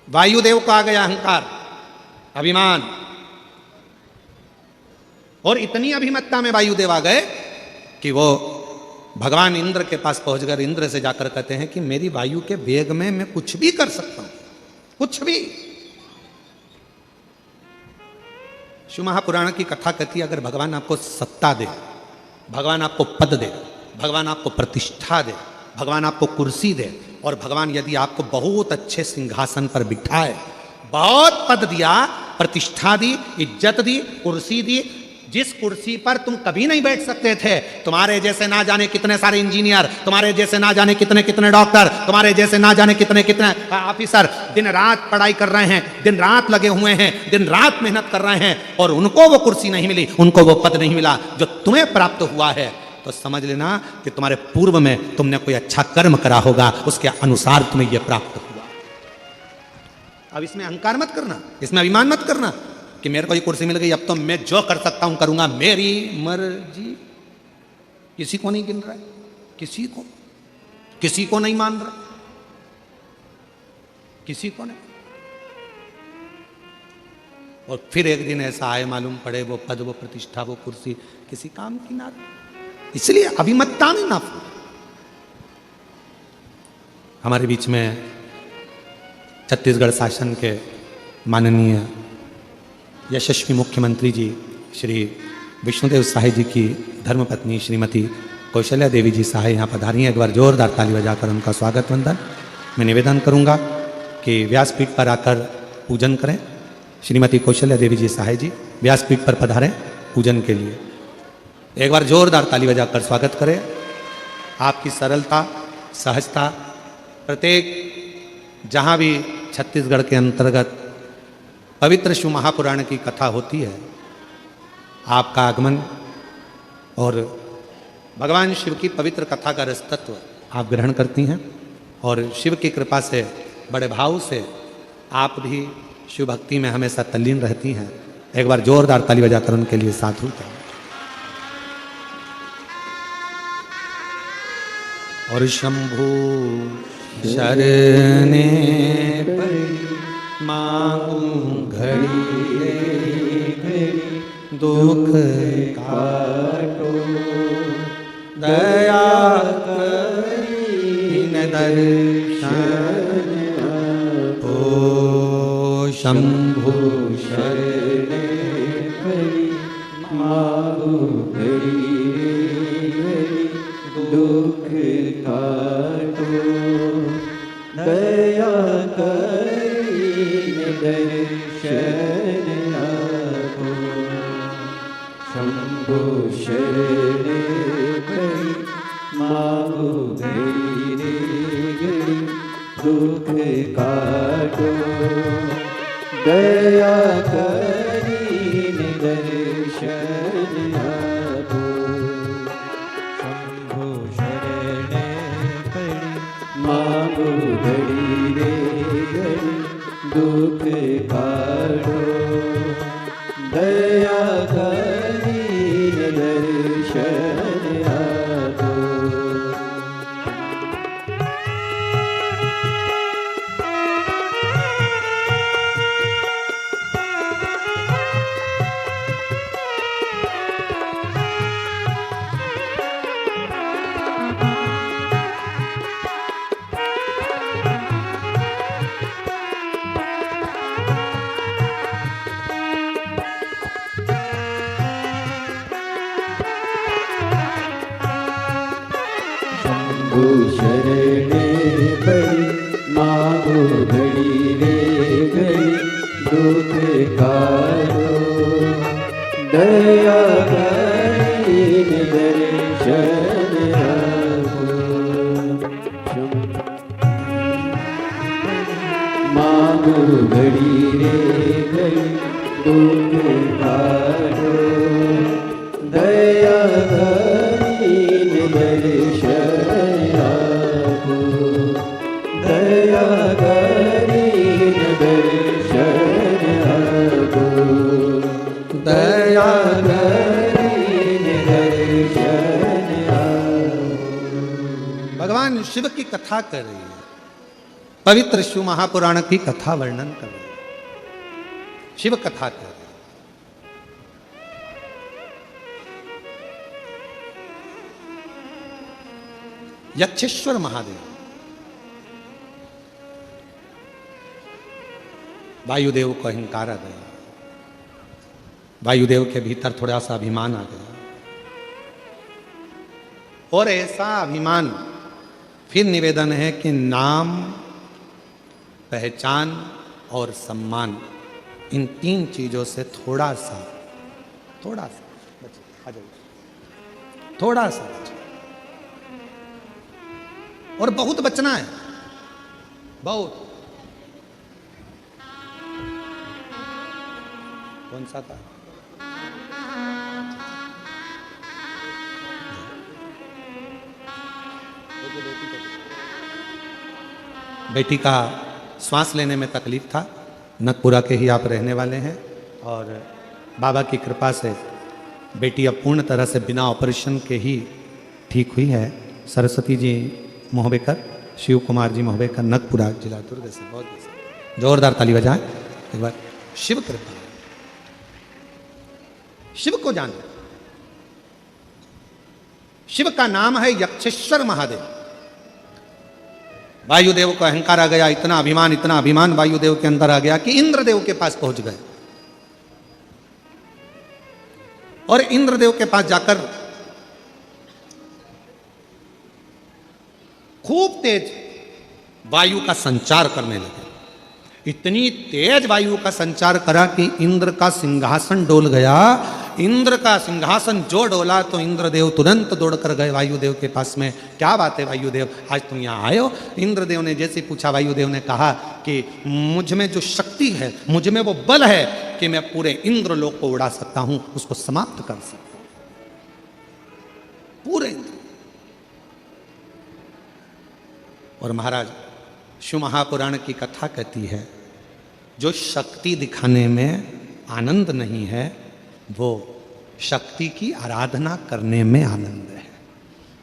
वायुदेव को आ गया अहंकार, अभिमान, और इतनी अभिमत्ता में वायुदेव आ गए कि वो भगवान इंद्र के पास पहुंचकर इंद्र से जाकर कहते हैं कि मेरी वायु के वेग में मैं कुछ भी कर सकता हूं, कुछ भी। शिव महापुराण की कथा कहती है अगर भगवान आपको सत्ता दे, भगवान आपको पद दे, भगवान आपको प्रतिष्ठा दे, भगवान आपको कुर्सी दे, और भगवान यदि आपको बहुत अच्छे सिंहासन पर बिठाए, बहुत पद दिया, प्रतिष्ठा दी, इज्जत दी, कुर्सी दी, जिस कुर्सी पर तुम कभी नहीं बैठ सकते थे, तुम्हारे जैसे ना जाने कितने सारे इंजीनियर, तुम्हारे जैसे ना जाने कितने कितने डॉक्टर, तुम्हारे जैसे ना जाने कितने कितने ऑफिसर दिन रात पढ़ाई कर रहे हैं, दिन रात लगे हुए हैं, दिन रात मेहनत कर रहे हैं, और उनको वो कुर्सी नहीं मिली, उनको वो पद नहीं मिला जो तुम्हें प्राप्त हुआ है, तो समझ लेना कि तुम्हारे पूर्व में तुमने कोई अच्छा कर्म करा होगा, उसके अनुसार तुम्हें यह प्राप्त हुआ। अब इसमें अहंकार मत करना, इसमें अभिमान मत करना कि मेरे को ये कुर्सी मिल गई, अब तो मैं जो कर सकता हूं करूंगा, मेरी मर्जी। किसी को नहीं गिन रहा है, किसी को नहीं मान रहा, किसी को नहीं। और फिर एक दिन ऐसा आए मालूम पड़े वो पद, वो प्रतिष्ठा, वो कुर्सी किसी काम की ना। इसलिए अभिमतता में ना फूले। हमारे बीच में छत्तीसगढ़ शासन के माननीय यशस्वी मुख्यमंत्री जी श्री विष्णुदेव साय जी की धर्मपत्नी श्रीमती कौशल्या देवी जी साय यहाँ पधारी हैं। एक बार जोरदार ताली बजाकर उनका स्वागत वंदन मैं निवेदन करूँगा कि व्यासपीठ पर आकर पूजन करें। श्रीमती कौशल्या देवी जी साय जी व्यासपीठ पर पधारें पूजन के लिए। एक बार जोरदार ताली बजाकर स्वागत करें। आपकी सरलता, सहजता, प्रत्येक जहाँ भी छत्तीसगढ़ के अंतर्गत पवित्र शिव महापुराण की कथा होती है, आपका आगमन और भगवान शिव की पवित्र कथा का रसतत्व आप ग्रहण करती हैं और शिव की कृपा से बड़े भाव से आप भी शिव भक्ति में हमेशा तल्लीन रहती हैं। एक बार जोरदार ताली बजाकर उनके लिए साधु करें। और शंभु शरणे मांगू घड़ी दुख काटो दया करी दर्शन ओ शंभु शरणे पड़ी मांगू घड़ी दुख काटो दया करी दर्शन आपो शंभु शरणे पड़ी मांगू घड़ी घड़ी दुख काटो दया करी दर्शन आपो शंभु शरणे पड़ी मांगो घड़ी रे घड़ी दुख काटो दया करी दर्शन आपो शंभु शरणे पड़ी मांगो घड़ी रे घड़ी दुख काटो दया करी दर्शन आपो मांगो घड़ी रे घड़ी दुख काटो दया करी दर्शन आपो दया करी दर्शन आपो दया करी दर्शन आपो। भगवान शिव की कथा कर रही है, पवित्र शिव महापुराण की कथा वर्णन कर रही है, शिव कथा कर रही है। यक्षेश्वर महादेव वायुदेव को अहंकार आ गया, वायुदेव के भीतर थोड़ा सा अभिमान आ गया और ऐसा अभिमान फिर निवेदन है कि नाम, पहचान और सम्मान, इन तीन चीजों से थोड़ा सा बचे, आ जाइए, थोड़ा सा बचे और बहुत बचना है, बहुत। कौन सा था? बेटी का श्वास लेने में तकलीफ था, नकपुरा के ही आप रहने वाले हैं और बाबा की कृपा से बेटी अब पूर्ण तरह से बिना ऑपरेशन के ही ठीक हुई है। सरस्वती जी मोहबेकर, शिव कुमार जी मोहबेकर, नकपुरा जिला दुर्ग से। बहुत जोरदार ताली बजाएं एक बार। शिव कृपा शिव को जानो। शिव का नाम है यक्षेश्वर महादेव। वायुदेव को अहंकार आ गया, इतना अभिमान वायुदेव के अंदर आ गया कि इंद्रदेव के पास पहुंच गए। और इंद्रदेव के पास जाकर खूब तेज वायु का संचार करने लगे। इतनी तेज वायु का संचार करा कि इंद्र का सिंहासन डोल गया। इंद्र का सिंहासन जो डोला तो इंद्रदेव तुरंत दौड़कर गए वायुदेव के पास में। क्या बात है वायुदेव, आज तुम यहाँ आए हो? इंद्रदेव ने जैसे पूछा, वायुदेव ने कहा कि मुझ में जो शक्ति है, मुझ में वो बल है कि मैं पूरे इंद्रलोक को उड़ा सकता हूं, उसको समाप्त कर सकता हूं, पूरे इंद्र। और महाराज, शिव महापुराण की कथा कहती है, जो शक्ति दिखाने में आनंद नहीं है, वो शक्ति की आराधना करने में आनंद है।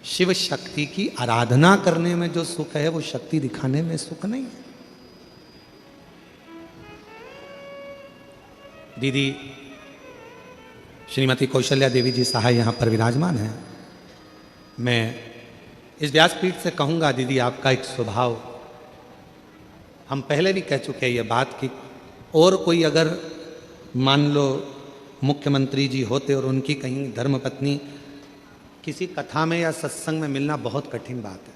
शिव शक्ति की आराधना करने में जो सुख है, वो शक्ति दिखाने में सुख नहीं है। दीदी श्रीमती कौशल्या देवी जी सहाय यहाँ पर विराजमान है। मैं इस व्यासपीठ से कहूँगा, दीदी आपका एक स्वभाव, हम पहले भी कह चुके हैं ये बात कि और कोई अगर मान लो मुख्यमंत्री जी होते और उनकी कहीं धर्मपत्नी किसी कथा में या सत्संग में मिलना बहुत कठिन बात है,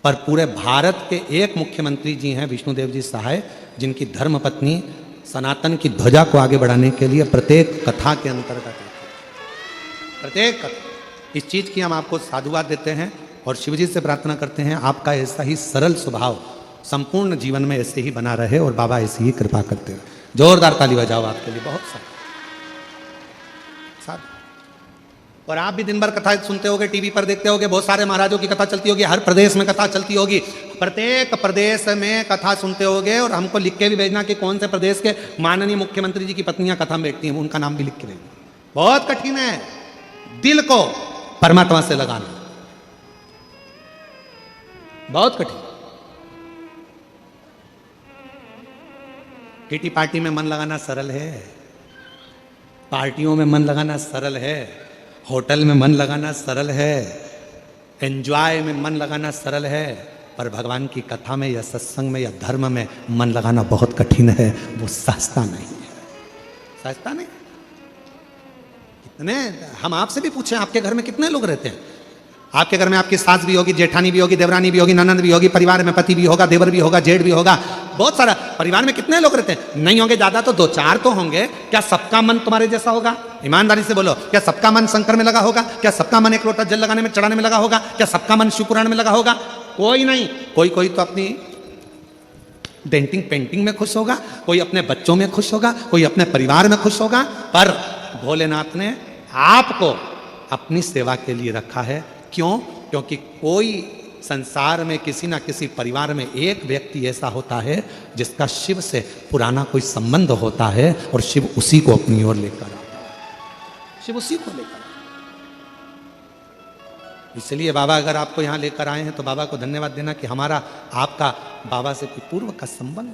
पर पूरे भारत के एक मुख्यमंत्री जी हैं विष्णुदेव जी सहाय, जिनकी धर्मपत्नी सनातन की ध्वजा को आगे बढ़ाने के लिए प्रत्येक कथा के अंतर्गत आती है। प्रत्येक कथा, इस चीज़ की हम आपको साधुवाद देते हैं और शिवजी से प्रार्थना करते हैं आपका ऐसा ही सरल स्वभाव संपूर्ण जीवन में ऐसे ही बना रहे और बाबा ऐसी ही कृपा करते रहे। जोरदार ताली बजाओ आपके लिए, बहुत सारा। और आप भी दिन भर कथा सुनते होगे, टीवी पर देखते होगे, बहुत सारे महाराजों की कथा चलती होगी, हर प्रदेश में कथा चलती होगी, प्रत्येक प्रदेश में कथा सुनते होगे। और हमको लिख के भी भेजना कि कौन से प्रदेश के माननीय मुख्यमंत्री जी की पत्नियां कथा में बैठती हैं, उनका नाम भी लिख के भेजना। बहुत कठिन है दिल को परमात्मा से लगाना, बहुत कठिन। किटी पार्टी में मन लगाना सरल है, पार्टियों में मन लगाना सरल है, होटल में मन लगाना सरल है, एंजॉय में मन लगाना सरल है, पर भगवान की कथा में या सत्संग में या धर्म में मन लगाना बहुत कठिन है। वो सस्ता नहीं है, सस्ता नहीं। कितने, हम आपसे भी पूछें, आपके घर में कितने लोग रहते हैं? आपके घर में आपकी सास भी होगी, जेठानी भी होगी, देवरानी भी होगी, ननंद भी होगी, परिवार में पति भी होगा, देवर भी होगा, जेठ भी होगा, बहुत सारा परिवार में कितने लोग रहते हैं? नहीं होंगे ज्यादा तो 2-4 तो होंगे। क्या सबका मन तुम्हारे जैसा होगा? ईमानदारी से बोलो, क्या सबका मन शंकर में लगा होगा? क्या सबका मन एक लोटा जल लगाने में, चढ़ाने में लगा होगा? क्या सबका मन शिवपुराण में लगा होगा? कोई नहीं। कोई तो अपनी डेंटिंग पेंटिंग में खुश होगा, कोई अपने बच्चों में खुश होगा, कोई अपने परिवार में खुश होगा। पर भोलेनाथ ने आपको अपनी सेवा के लिए रखा है। क्यों? क्योंकि कोई संसार में किसी ना किसी परिवार में एक व्यक्ति ऐसा होता है जिसका शिव से पुराना कोई संबंध होता है और शिव उसी को अपनी ओर लेकर आता है, शिव उसी को लेकर आता है। इसलिए बाबा अगर आपको यहाँ लेकर आए हैं तो बाबा को धन्यवाद देना कि हमारा आपका बाबा से कोई पूर्व का संबंध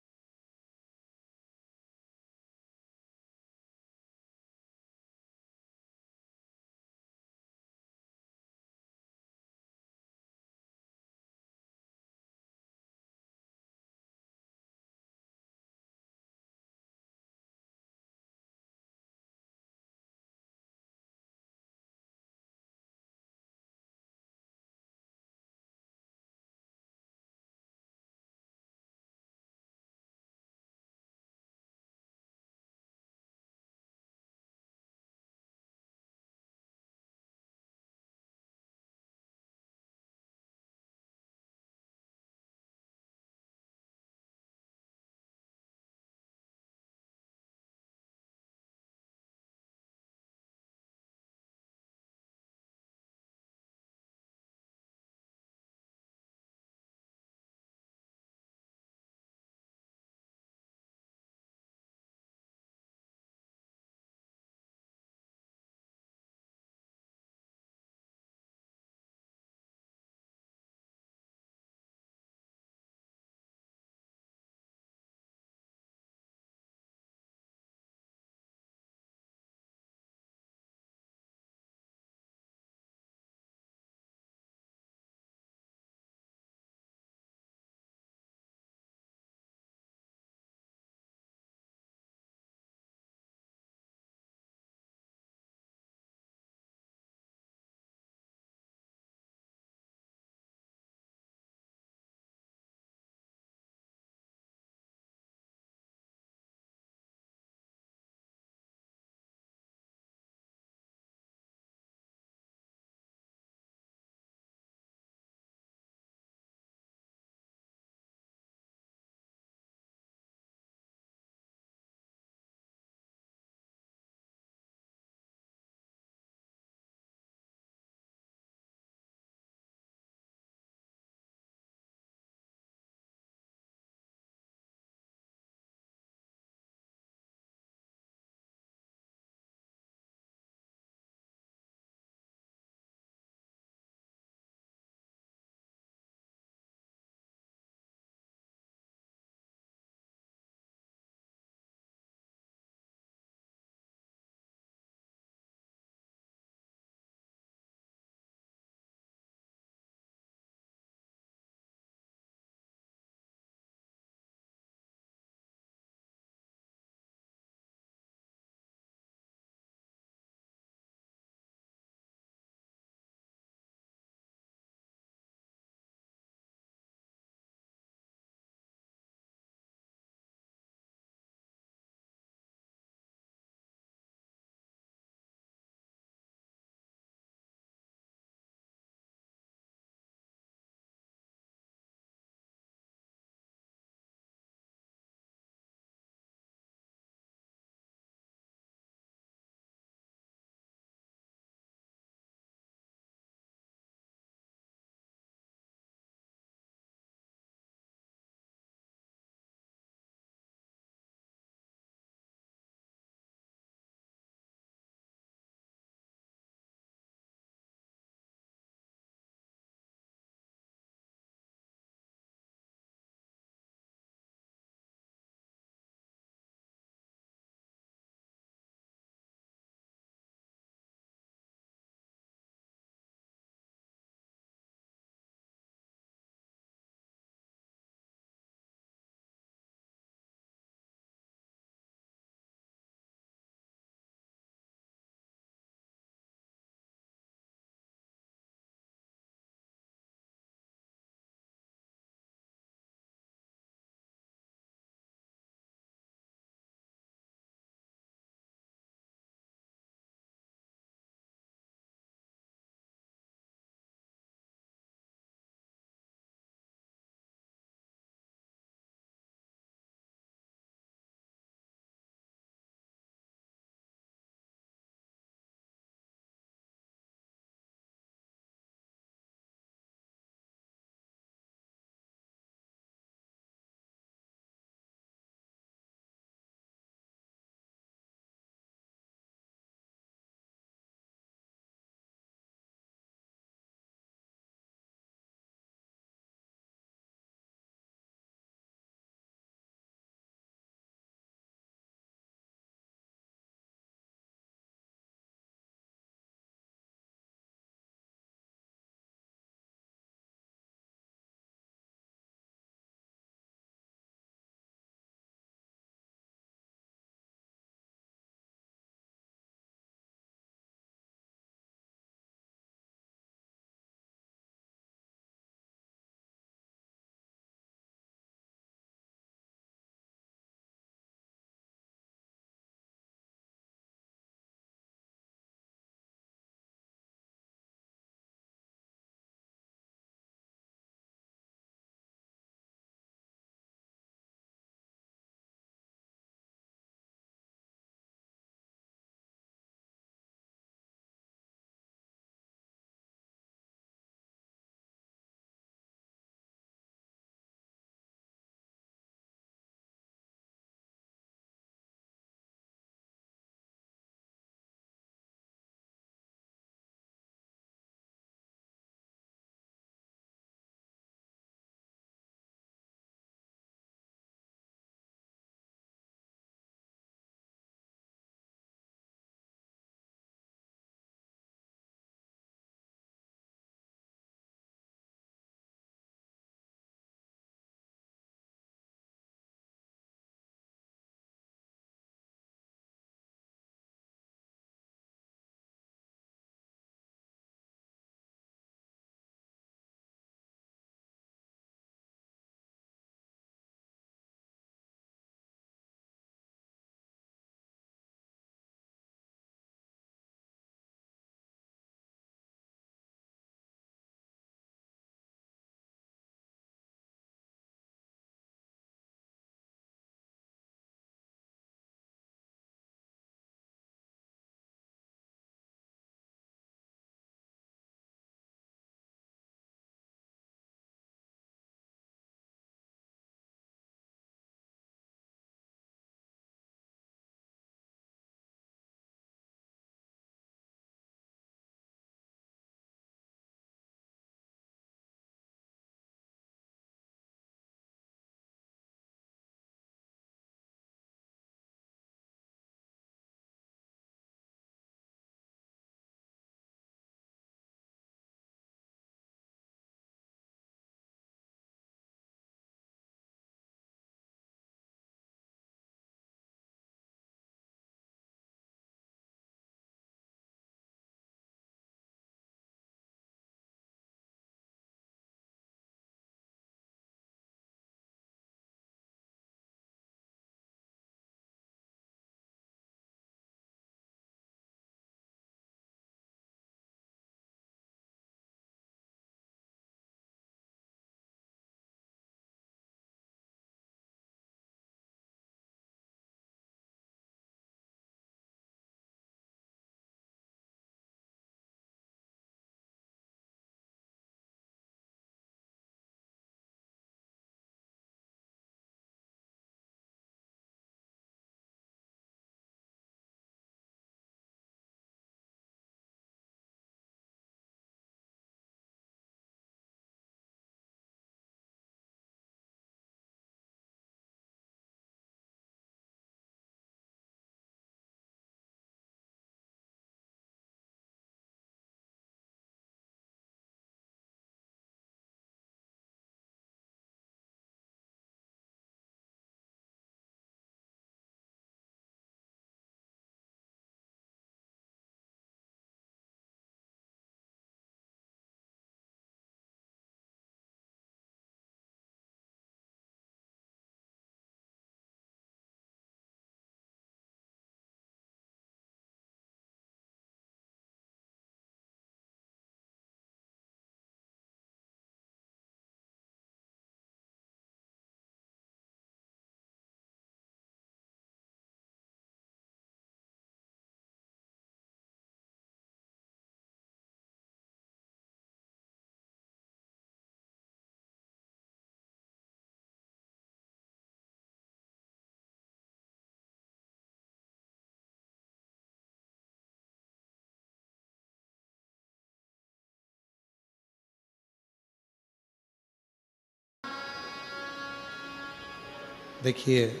देखिए,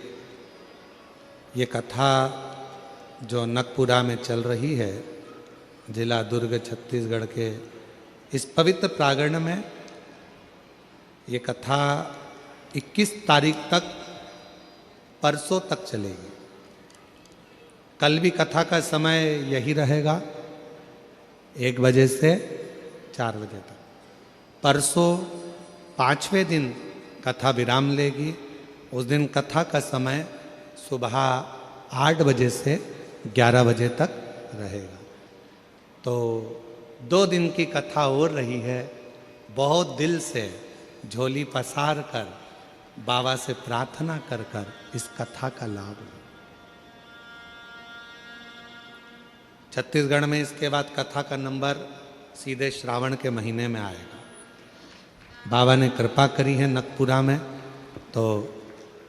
ये कथा जो नकपुरा में चल रही है, जिला दुर्ग छत्तीसगढ़ के इस पवित्र प्रांगण में, ये कथा 21 तारीख तक, परसों तक चलेगी। कल भी कथा का समय यही रहेगा, 1 बजे से 4 बजे तक। परसों 5वें दिन कथा विराम लेगी। उस दिन कथा का समय सुबह 8 बजे से 11 बजे तक रहेगा। तो 2 दिन की कथा हो रही है। बहुत दिल से झोली पसार कर, बाबा से प्रार्थना कर कर इस कथा का लाभ लो। छत्तीसगढ़ में इसके बाद कथा का नंबर सीधे श्रावण के महीने में आएगा। बाबा ने कृपा करी है नकपुरा में, तो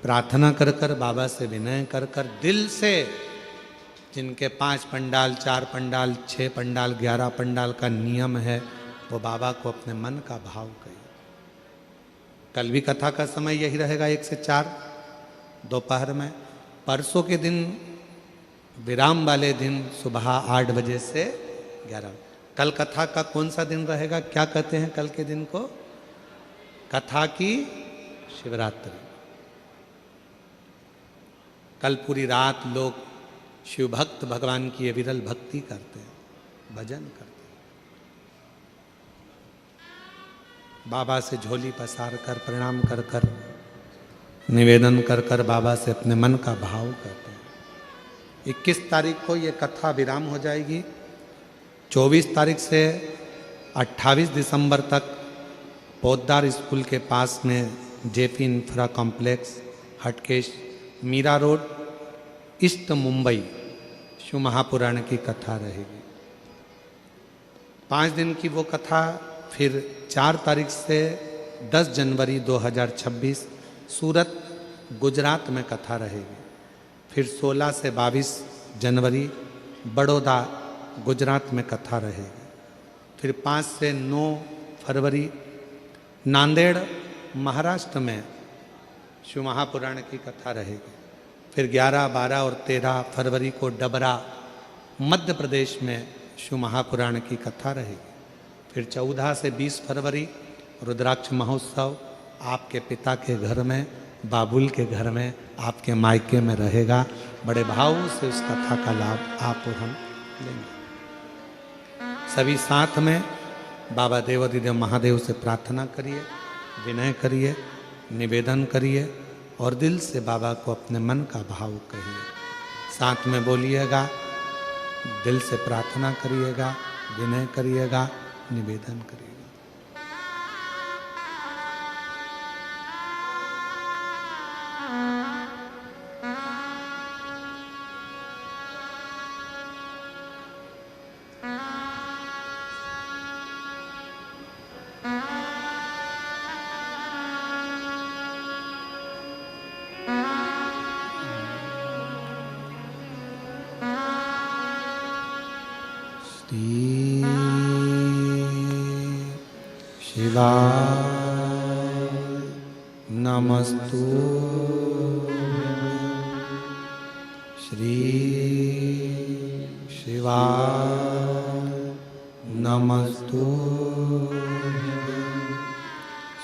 प्रार्थना कर कर, बाबा से विनय कर कर, दिल से, जिनके 5 पंडाल, 4 पंडाल, 6 पंडाल, 11 पंडाल का नियम है, वो बाबा को अपने मन का भाव कहिए। कल भी कथा का समय यही रहेगा, 1 से 4 दोपहर में। परसों के दिन, विराम वाले दिन, सुबह 8 बजे से 11। कल कथा का कौन सा दिन रहेगा? क्या कहते हैं कल के दिन को? कथा की शिवरात्रि। कल पूरी रात लोग शिव भक्त भगवान की विरल भक्ति करते हैं, भजन करते हैं। बाबा से झोली पसार कर, प्रणाम कर कर, निवेदन कर कर बाबा से अपने मन का भाव करते हैं। 21 तारीख को ये कथा विराम हो जाएगी। 24 तारीख से 28 दिसंबर तक पोद्दार स्कूल के पास में जेपी इंफ्रा कॉम्प्लेक्स, हटकेश, मीरा रोड, ईस्ट मुंबई, शिव महापुराण की कथा रहेगी। 5 दिन की वो कथा। फिर 4 तारीख से 10 जनवरी 2026 सूरत, गुजरात में कथा रहेगी। फिर 16 से 22 जनवरी बड़ौदा, गुजरात में कथा रहेगी। फिर 5 से 9 फरवरी नांदेड़, महाराष्ट्र में शिव महापुराण की कथा रहेगी। फिर 11, 12 और 13 फरवरी को डबरा, मध्य प्रदेश में शिव महापुराण की कथा रहेगी। फिर 14 से 20 फरवरी रुद्राक्ष महोत्सव आपके पिता के घर में, बाबुल के घर में, आपके मायके में रहेगा। बड़े भाव से उस कथा का लाभ आप और हम लेंगे। सभी साथ में बाबा देवाधिदेव महादेव से प्रार्थना करिए, विनय करिए, निवेदन करिए और दिल से बाबा को अपने मन का भाव कहिए। साथ में बोलिएगा, दिल से प्रार्थना करिएगा, विनय करिएगा, निवेदन करिएगा। शिवाय नमस्तु श्री शिवाय नमस्तु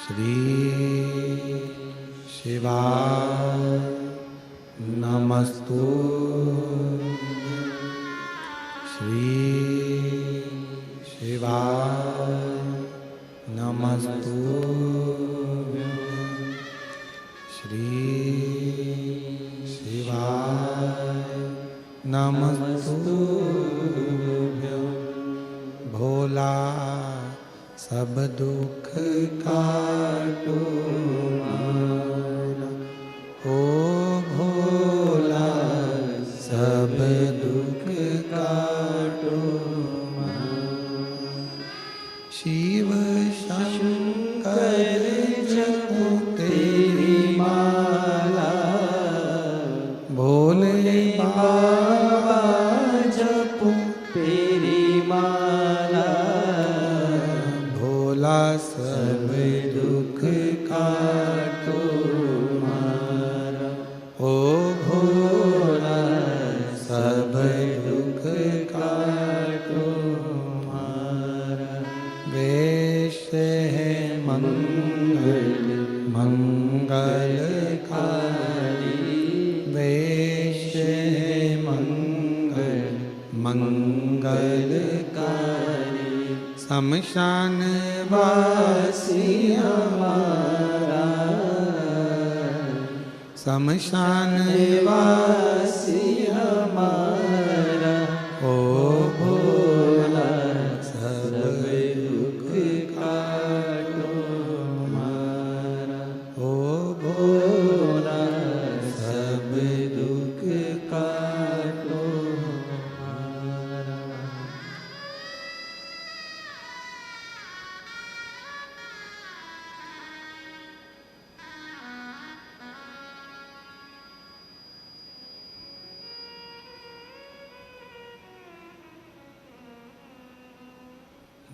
श्री शिवाय नमस्तु श्री शिवाय नमस्तु श्री शिवाय नमस्तु। भोला सब दुख काटो मारा, ओ भोला सब दुख काटो मारा। शिव शंकर जपो तेरी माला, भोले बाबा जपो तेरी माला। भोला सब दुख काटो मारा, दुख काटो हमारा। वेश है मंगल मंगलकारी, वेश है मंगल मंगलकारी। शमशान वासी हमारा, शमशान वासी हमारा। ओ भोला सब दुख काटो हमारा। ओ भोला सब दुख काटो हमारा।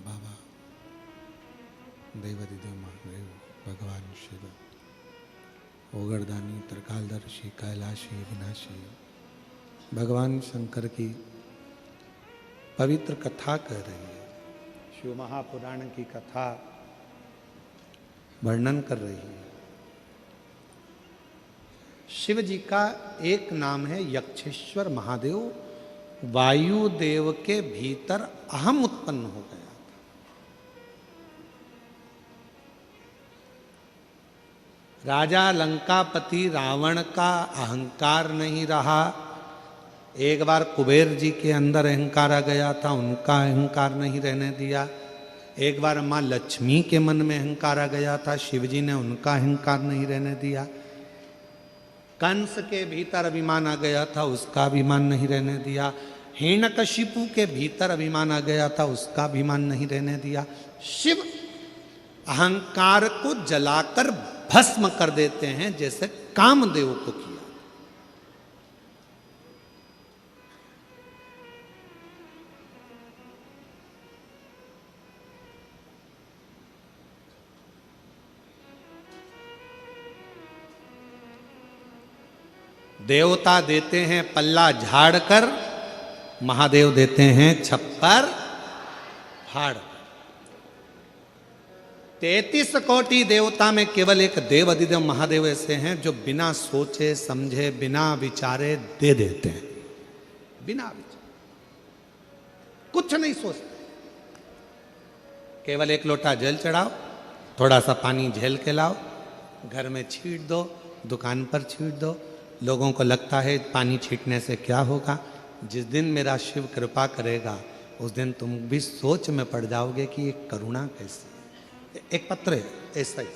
बाबा देवादिदेव महादेव भगवान शिव ओगरदानी त्रिकालदर्शी कैलाशी विनाशी भगवान शंकर की पवित्र कथा कह रही है। शिव महापुराण की कथा वर्णन कर रही है। शिव जी का एक नाम है यक्षेश्वर महादेव। वायुदेव के भीतर अहम उत्पन्न हो गया। राजा लंकापति रावण का अहंकार नहीं रहा। एक बार कुबेर जी के अंदर अहंकार आ गया था, उनका अहंकार नहीं रहने दिया। एक बार माँ लक्ष्मी के मन में अहंकार आ गया था, शिव जी ने उनका अहंकार नहीं रहने दिया। कंस के भीतर अभिमान आ गया था, उसका अभिमान नहीं रहने दिया। हिरण्यकशिपु के भीतर अभिमान आ गया था, उसका अभिमान नहीं रहने दिया। शिव अहंकार को जलाकर भस्म कर देते हैं, जैसे कामदेव को किया। देवता देते हैं पल्ला झाड़कर, महादेव देते हैं छप्पर फाड़। 33 कोटि देवता में केवल एक देव अधिदेव महादेव ऐसे हैं जो बिना सोचे समझे बिना विचारे दे देते हैं। बिना विचारे कुछ नहीं सोचते, केवल एक लोटा जल चढ़ाओ, थोड़ा सा पानी झेल के लाओ, घर में छीट दो, दुकान पर छीट दो। लोगों को लगता है पानी छीटने से क्या होगा। जिस दिन मेरा शिव कृपा करेगा उस दिन तुम भी सोच में पड़ जाओगे कि ये करुणा कैसी। एक पत्र है ऐसा ही।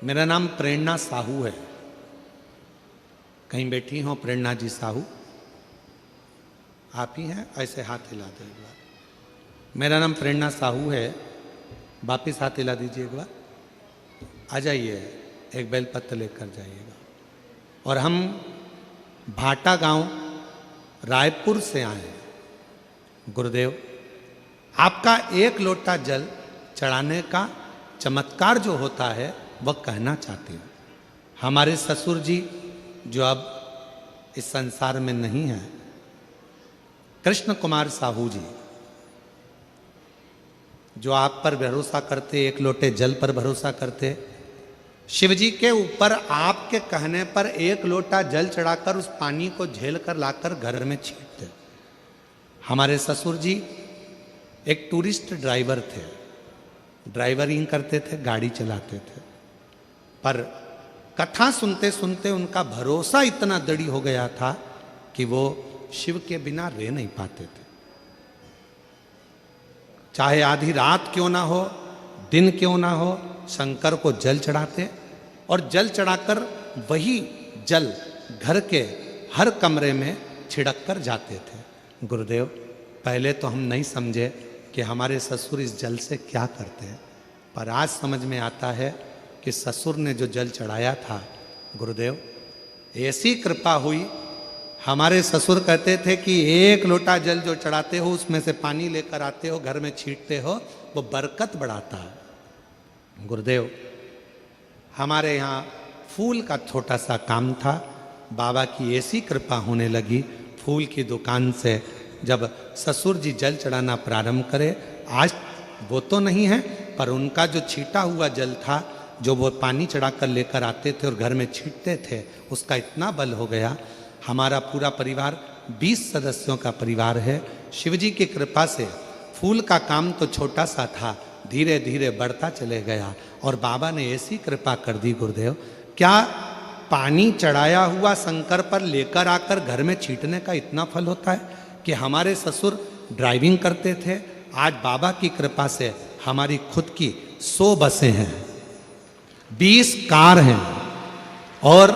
मेरा नाम प्रेरणा साहू है। कहीं बैठी हो प्रेरणा जी साहू? आप ही हैं? ऐसे हाथ हिला दो एक बार। मेरा नाम प्रेरणा साहू है। वापिस हाथ हिला दीजिए एक बार। आ जाइए, एक बेलपत्र लेकर जाइएगा। और हम भाटा गांव रायपुर से आए हैं। गुरुदेव, आपका एक लोटा जल चढ़ाने का चमत्कार जो होता है वह कहना चाहती हूँ। हमारे ससुर जी जो अब इस संसार में नहीं है, कृष्ण कुमार साहू जी, जो आप पर भरोसा करते, एक लोटे जल पर भरोसा करते, शिव जी के ऊपर आपके कहने पर एक लोटा जल चढ़ाकर उस पानी को झेल कर लाकर घर में छींटते। हमारे ससुर जी एक टूरिस्ट ड्राइवर थे, ड्राइवरिंग करते थे, गाड़ी चलाते थे। पर कथा सुनते सुनते उनका भरोसा इतना दृढ़ हो गया था कि वो शिव के बिना रह नहीं पाते थे। चाहे आधी रात क्यों ना हो, दिन क्यों ना हो, शंकर को जल चढ़ाते और जल चढ़ाकर वही जल घर के हर कमरे में छिड़क कर जाते थे। गुरुदेव, पहले तो हम नहीं समझे कि हमारे ससुर इस जल से क्या करते हैं, पर आज समझ में आता है कि ससुर ने जो जल चढ़ाया था, गुरुदेव ऐसी कृपा हुई। हमारे ससुर कहते थे कि एक लोटा जल जो चढ़ाते हो उसमें से पानी लेकर आते हो, घर में छींटते हो, वो बरकत बढ़ाता है। गुरुदेव, हमारे यहाँ फूल का छोटा सा काम था। बाबा की ऐसी कृपा होने लगी, फूल की दुकान से जब ससुर जी जल चढ़ाना प्रारंभ करे, आज वो तो नहीं है पर उनका जो छीटा हुआ जल था, जो वो पानी चढ़ाकर लेकर आते थे और घर में छींटते थे, उसका इतना बल हो गया। हमारा पूरा परिवार 20 सदस्यों का परिवार है। शिवजी की कृपा से फूल का काम तो छोटा सा था, धीरे धीरे बढ़ता चले गया और बाबा ने ऐसी कृपा कर दी गुरुदेव, क्या पानी चढ़ाया हुआ शंकर पर लेकर आकर घर में छींटने का इतना फल होता है कि हमारे ससुर ड्राइविंग करते थे, आज बाबा की कृपा से हमारी खुद की 100 बसें हैं, 20 कार हैं और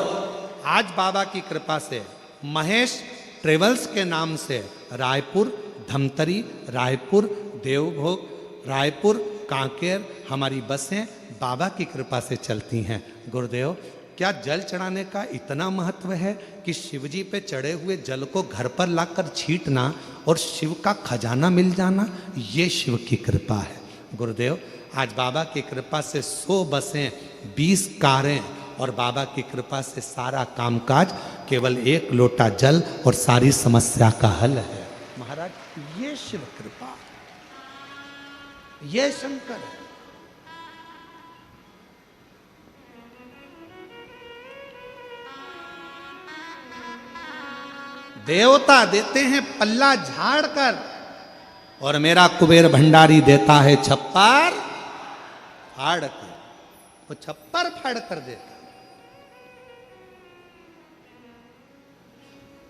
आज बाबा की कृपा से महेश ट्रेवल्स के नाम से रायपुर, धमतरी, रायपुर, देवभोग, रायपुर, कांकेर हमारी बसें बाबा की कृपा से चलती हैं। गुरुदेव, क्या जल चढ़ाने का इतना महत्व है कि शिवजी पे चढ़े हुए जल को घर पर लाकर छींटना और शिव का खजाना मिल जाना, ये शिव की कृपा है। गुरुदेव, आज बाबा की कृपा से 100 बसें, 20 कारें और बाबा की कृपा से सारा कामकाज, केवल 1 लोटा जल और सारी समस्या का हल है। महाराज, ये शिव कृपा, ये शंकर है। देवता देते हैं पल्ला झाड़ कर और मेरा कुबेर भंडारी देता है छप्पर फाड़ कर। वो छप्पर फाड़ कर देता।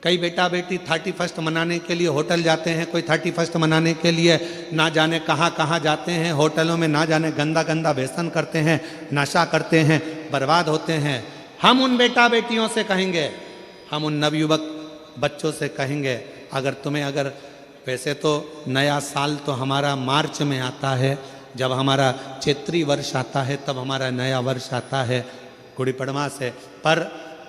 कई बेटा बेटी 31st मनाने के लिए होटल जाते हैं, कोई 31st मनाने के लिए ना जाने कहाँ कहाँ जाते हैं, होटलों में ना जाने गंदा गंदा व्यसन करते हैं, नशा करते हैं, बर्बाद होते हैं। हम उन बेटा बेटियों से कहेंगे, हम उन नवयुवक बच्चों से कहेंगे, अगर वैसे तो नया साल तो हमारा मार्च में आता है, जब हमारा चैत्री वर्ष आता है तब हमारा नया वर्ष आता है गुड़ी पड़वा से, पर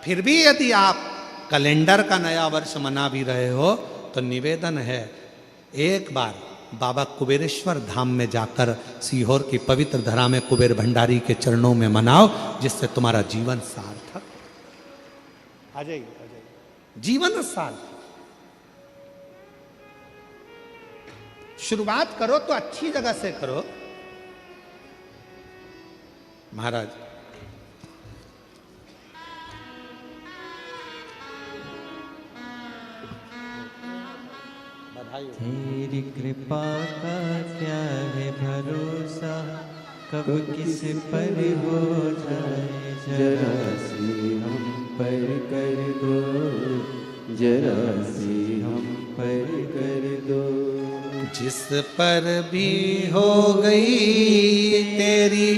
फिर भी यदि आप कैलेंडर का नया वर्ष मना भी रहे हो तो निवेदन है, एक बार बाबा कुबेरेश्वर धाम में जाकर सीहोर की पवित्र धरा में कुबेर भंडारी के चरणों में मनाओ, जिससे तुम्हारा जीवन सार्थक आ जाएगी, जीवन सार्थक। शुरुआत करो तो अच्छी जगह से करो। महाराज, तेरी कृपा का क्या है भरोसा, कब किस पर हो जाए, जरा सी हम पर कर दो, जरा सी हम पर कर दो। जिस पर भी हो गई तेरी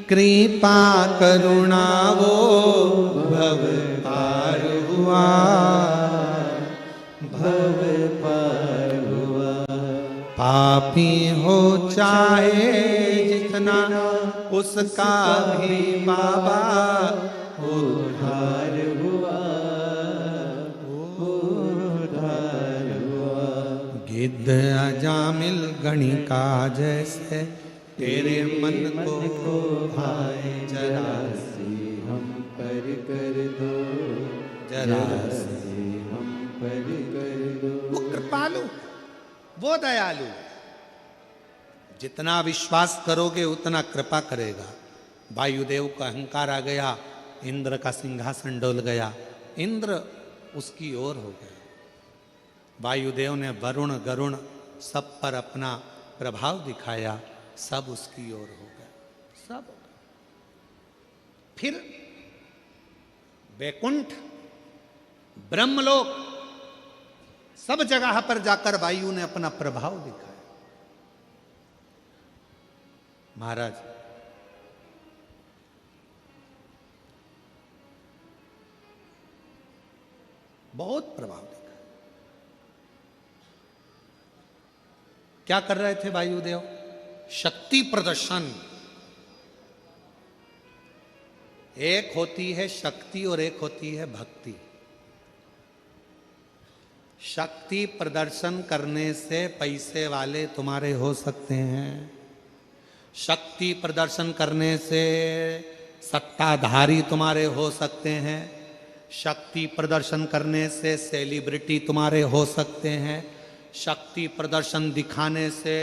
कृपा करुणा, वो भव पार हुआ, भव पार हुआ। पापी हो चाहे जितना, उसका भी बाबा उद्धार हुआ, उद्धार हुआ। गिद्ध अजामिल गणिका जैसे तेरे मन को भाए, जरा सी हम पर कर दो, जरा सी हम पर कर दो। वो कृपालु, वो दयालु, जितना विश्वास करोगे उतना कृपा करेगा। वायुदेव का अहंकार आ गया, इंद्र का सिंहासन डोल गया, इंद्र उसकी ओर हो गया। वायुदेव ने वरुण गरुण सब पर अपना प्रभाव दिखाया, सब उसकी ओर हो गए, सब। फिर वैकुंठ, ब्रह्मलोक, सब जगह पर जाकर वायु ने अपना प्रभाव दिखाया। महाराज, बहुत प्रभाव दिखा। क्या कर रहे थे वायुदेव? शक्ति प्रदर्शन। एक होती है शक्ति और एक होती है भक्ति। शक्ति प्रदर्शन करने से पैसे वाले तुम्हारे हो सकते हैं, शक्ति प्रदर्शन करने से सत्ताधारी तुम्हारे हो सकते हैं, शक्ति प्रदर्शन करने से सेलिब्रिटी तुम्हारे हो सकते हैं, शक्ति प्रदर्शन दिखाने से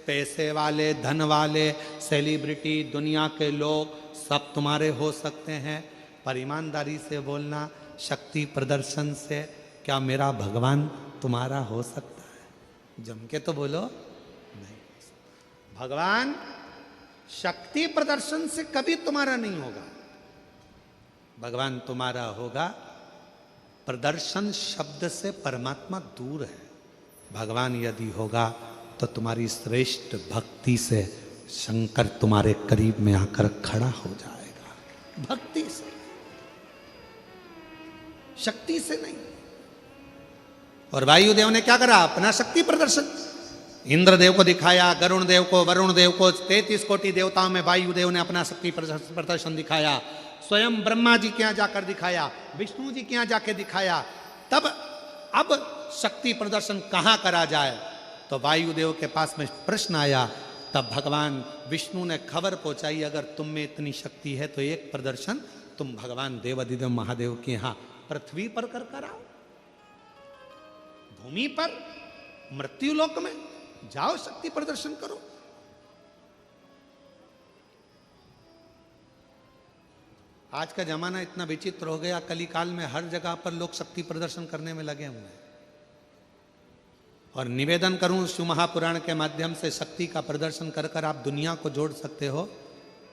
पैसे वाले, धन वाले, सेलिब्रिटी, दुनिया के लोग सब तुम्हारे हो सकते हैं। पर ईमानदारी से बोलना, शक्ति प्रदर्शन से क्या मेरा भगवान तुम्हारा हो सकता है? जम के तो बोलो, नहीं हो सकता। भगवान शक्ति प्रदर्शन से कभी तुम्हारा नहीं होगा। भगवान तुम्हारा होगा, प्रदर्शन शब्द से परमात्मा दूर है। भगवान यदि होगा तो तुम्हारी श्रेष्ठ भक्ति से शंकर तुम्हारे करीब में आकर खड़ा हो जाएगा। भक्ति से, शक्ति से नहीं। और वायुदेव ने क्या करा? अपना शक्ति प्रदर्शन इंद्रदेव को दिखाया, गरुण देव को, वरुण देव को, 33 कोटि देवताओं में वायुदेव ने अपना शक्ति प्रदर्शन दिखाया। स्वयं ब्रह्मा जी के यहाँ जाकर दिखाया, विष्णु जी के यहाँ जाकर दिखाया। तब अब शक्ति प्रदर्शन कहाँ करा जाए? तो वायुदेव के पास में प्रश्न आया। तब भगवान विष्णु ने खबर पहुंचाई, अगर तुम में इतनी शक्ति है तो एक प्रदर्शन तुम भगवान देवाधिदेव महादेव के यहाँ पृथ्वी पर कर कराओ, भूमि पर, मृत्युलोक में जाओ, शक्ति प्रदर्शन करो। आज का जमाना इतना विचित्र हो गया, कलिकाल में हर जगह पर लोग शक्ति प्रदर्शन करने में लगे हुए हैं। और निवेदन करूं शिव महापुराण के माध्यम से, शक्ति का प्रदर्शन कर कर आप दुनिया को जोड़ सकते हो,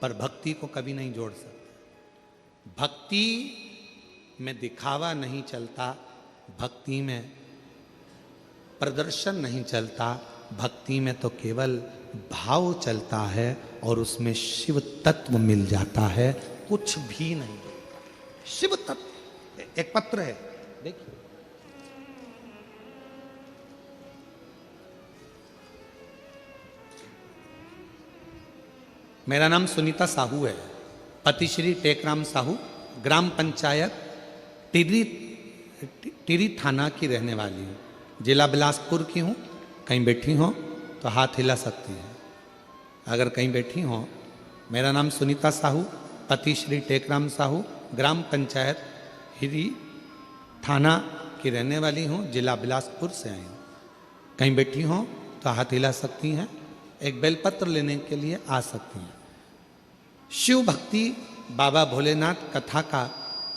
पर भक्ति को कभी नहीं जोड़ सकते। भक्ति में दिखावा नहीं चलता, भक्ति में प्रदर्शन नहीं चलता, भक्ति में तो केवल भाव चलता है और उसमें शिव तत्व मिल जाता है, कुछ भी नहीं। शिव तत्व। एक पत्र है, देखिए, मेरा नाम सुनीता साहू है, पति श्री टेकराम साहू, ग्राम पंचायत टिरी थाना की रहने वाली हूँ, जिला बिलासपुर की हूँ। कहीं बैठी हो तो हाथ हिला सकती हैं। अगर कहीं बैठी हो, मेरा नाम सुनीता साहू, पति श्री टेकराम साहू, ग्राम पंचायत हिरी थाना की रहने वाली हूँ, जिला बिलासपुर से आई हूँ। कहीं बैठी हो तो हाथ हिला सकती हैं, एक बेलपत्र लेने के लिए आ सकती हैं। शिव भक्ति बाबा भोलेनाथ कथा का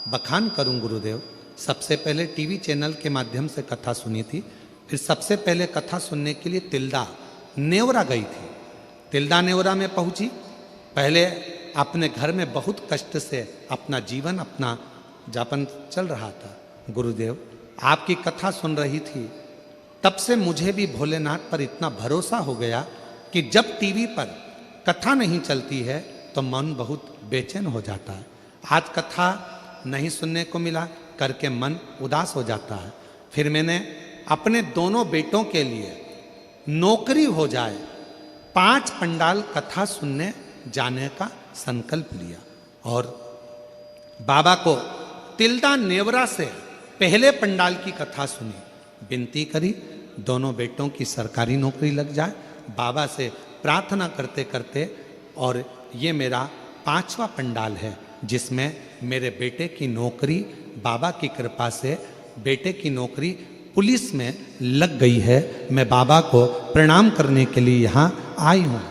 बखान करूं गुरुदेव। सबसे पहले टीवी चैनल के माध्यम से कथा सुनी थी, फिर सबसे पहले कथा सुनने के लिए तिल्दा नेवरा गई थी। तिल्दा नेवरा में पहुंची, पहले अपने घर में बहुत कष्ट से अपना जीवन, अपना जापन चल रहा था। गुरुदेव आपकी कथा सुन रही थी, तब से मुझे भी भोलेनाथ पर इतना भरोसा हो गया कि जब टीवी पर कथा नहीं चलती है तो मन बहुत बेचैन हो जाता है। आज कथा नहीं सुनने को मिला करके मन उदास हो जाता है। फिर मैंने अपने दोनों बेटों के लिए नौकरी हो जाए 5 पंडाल कथा सुनने जाने का संकल्प लिया और बाबा को तिल्दा नेवरा से पहले पंडाल की कथा सुनी, विनती करी दोनों बेटों की सरकारी नौकरी लग जाए। बाबा से प्रार्थना करते करते, और ये मेरा 5वां पंडाल है जिसमें मेरे बेटे की नौकरी, बाबा की कृपा से बेटे की नौकरी पुलिस में लग गई है। मैं बाबा को प्रणाम करने के लिए यहाँ आई हूँ।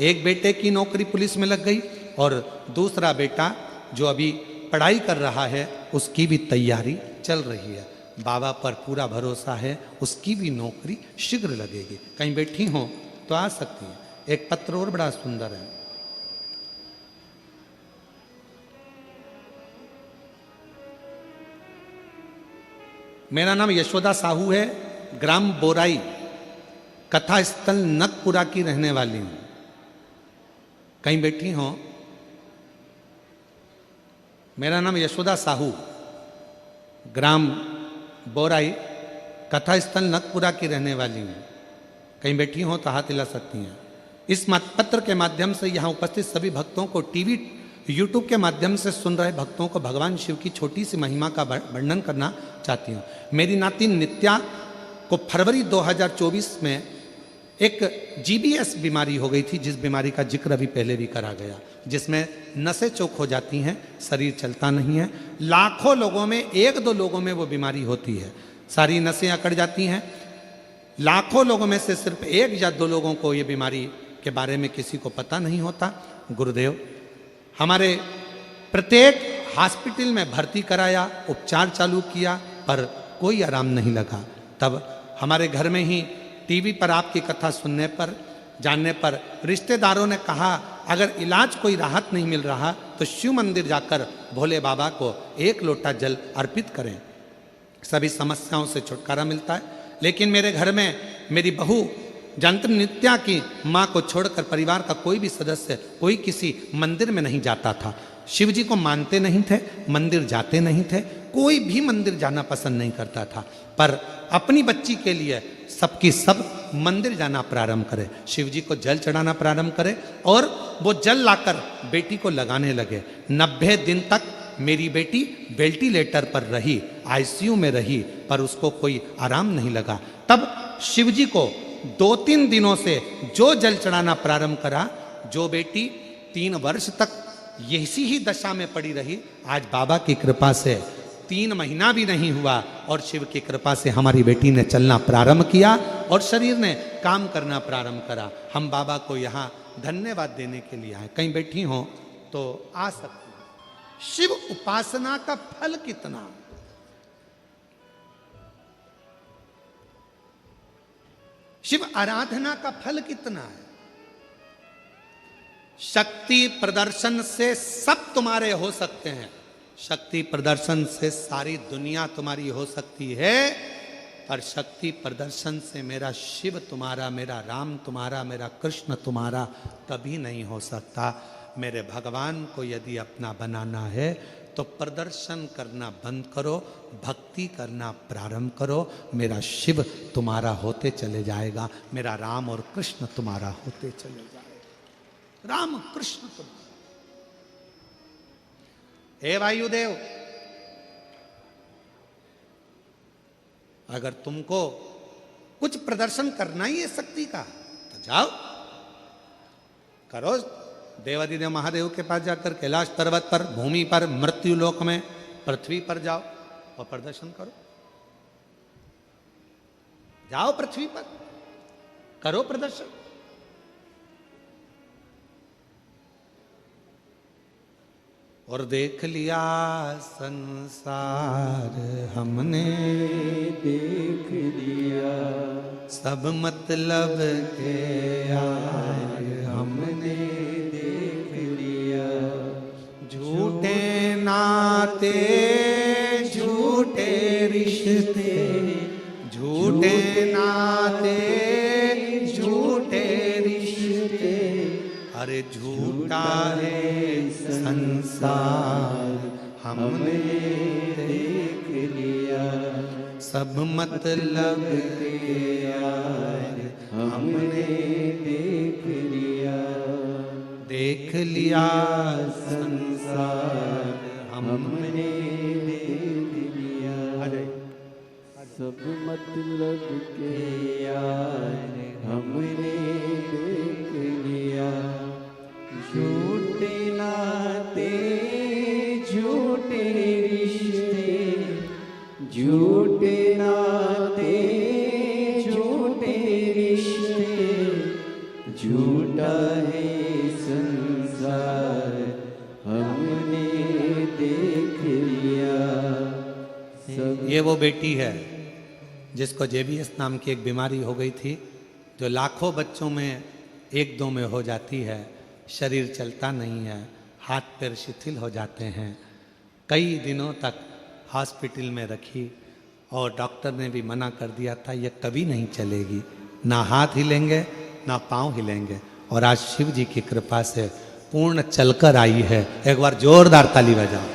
एक बेटे की नौकरी पुलिस में लग गई और दूसरा बेटा जो अभी पढ़ाई कर रहा है उसकी भी तैयारी चल रही है। बाबा पर पूरा भरोसा है, उसकी भी नौकरी शीघ्र लगेगी। कहीं बैठी हो तो आ सकती है। एक पत्र और बड़ा सुंदर है, मेरा नाम यशोदा साहू है, ग्राम बोराई, कथा स्थल नकपुरा की रहने वाली हूं। कहीं बैठी हो, मेरा नाम यशोदा साहू, ग्राम बोराई, कथा स्थल नकपुरा की रहने वाली हूं। कहीं बैठी हो तो हाथ हिला सकती हैं। इस पत्र के माध्यम से यहाँ उपस्थित सभी भक्तों को, टीवी यूट्यूब के माध्यम से सुन रहे भक्तों को भगवान शिव की छोटी सी महिमा का वर्णन करना चाहती हूँ। मेरी नाती नित्या को फरवरी 2024 में एक जीबीएस बीमारी हो गई थी, जिस बीमारी का जिक्र अभी पहले भी करा गया, जिसमें नसें चौक हो जाती हैं, शरीर चलता नहीं है। लाखों लोगों में 1-2 लोगों में वो बीमारी होती है, सारी नसें अकड़ जाती हैं। लाखों लोगों में से सिर्फ 1 या 2 लोगों को ये बीमारी के बारे में किसी को पता नहीं होता। गुरुदेव हमारे प्रत्येक हॉस्पिटल में भर्ती कराया, उपचार चालू किया, पर कोई आराम नहीं लगा। तब हमारे घर में ही टीवी पर आपकी कथा सुनने पर, जानने पर रिश्तेदारों ने कहा अगर इलाज कोई राहत नहीं मिल रहा तो शिव मंदिर जाकर भोले बाबा को 1 लोटा जल अर्पित करें, सभी समस्याओं से छुटकारा मिलता है। लेकिन मेरे घर में मेरी बहू जंत्र नित्या की माँ को छोड़कर परिवार का कोई भी सदस्य कोई किसी मंदिर में नहीं जाता था। शिव जी को मानते नहीं थे, मंदिर जाते नहीं थे, कोई भी मंदिर जाना पसंद नहीं करता था। पर अपनी बच्ची के लिए सबकी सब मंदिर जाना प्रारंभ करे, शिव जी को जल चढ़ाना प्रारंभ करे और वो जल लाकर बेटी को लगाने लगे। 90 दिन तक मेरी बेटी वेंटिलेटर पर रही, आईसीयू में रही, पर उसको कोई आराम नहीं लगा। तब शिव जी को 2-3 दिनों से जो जल चढ़ाना प्रारंभ करा, जो बेटी 3 वर्ष तक इसी ही दशा में पड़ी रही, आज बाबा की कृपा से 3 महीना भी नहीं हुआ और शिव की कृपा से हमारी बेटी ने चलना प्रारंभ किया और शरीर ने काम करना प्रारंभ करा। हम बाबा को यहाँ धन्यवाद देने के लिए आए। कहीं बैठी हो तो आ सकती हैं। शिव उपासना का फल कितना, शिव आराधना का फल कितना है। शक्ति प्रदर्शन से सब तुम्हारे हो सकते हैं, शक्ति प्रदर्शन से सारी दुनिया तुम्हारी हो सकती है, पर शक्ति प्रदर्शन से मेरा शिव तुम्हारा, मेरा राम तुम्हारा, मेरा कृष्ण तुम्हारा कभी नहीं हो सकता। मेरे भगवान को यदि अपना बनाना है तो प्रदर्शन करना बंद करो, भक्ति करना प्रारंभ करो। मेरा शिव तुम्हारा होते चले जाएगा, मेरा राम और कृष्ण तुम्हारा होते चले जाएगा। राम कृष्ण तुम्हारा। हे वायुदेव, अगर तुमको कुछ प्रदर्शन करना ही है शक्ति का तो जाओ करो। देवादिदेव महादेव के पास जाकर कैलाश पर्वत पर, भूमि पर, मृत्यु लोक में, पृथ्वी पर जाओ और प्रदर्शन करो। जाओ पृथ्वी पर, करो प्रदर्शन। और देख लिया संसार हमने, देख लिया सब मतलब के यार हमने, देख लिया झूठे नाते, झूठे रिश्ते, झूठे नाते, झूठे रिश्ते, अरे झूठा है संसार हमने देख लिया सब मतलब के यार हमने देख लिया, देख लिया संसार हमने देख लिया सब मतलब के यार हमने देख लिया। झूठे नाते, झूठे रिश्ते, झूठे नाते, झूठे रिश्ते, झूठा है संसार हमने देख लिया। सब ये वो बेटी है जिसको जेबीएस नाम की एक बीमारी हो गई थी, जो लाखों बच्चों में 1-2 में हो जाती है। शरीर चलता नहीं है, हाथ पैर शिथिल हो जाते हैं। कई दिनों तक हॉस्पिटल में रखी और डॉक्टर ने भी मना कर दिया था ये कभी नहीं चलेगी, ना हाथ हिलेंगे ना पाँव हिलेंगे। और आज शिव जी की कृपा से पूर्ण चलकर आई है। एक बार जोरदार ताली बजाओ।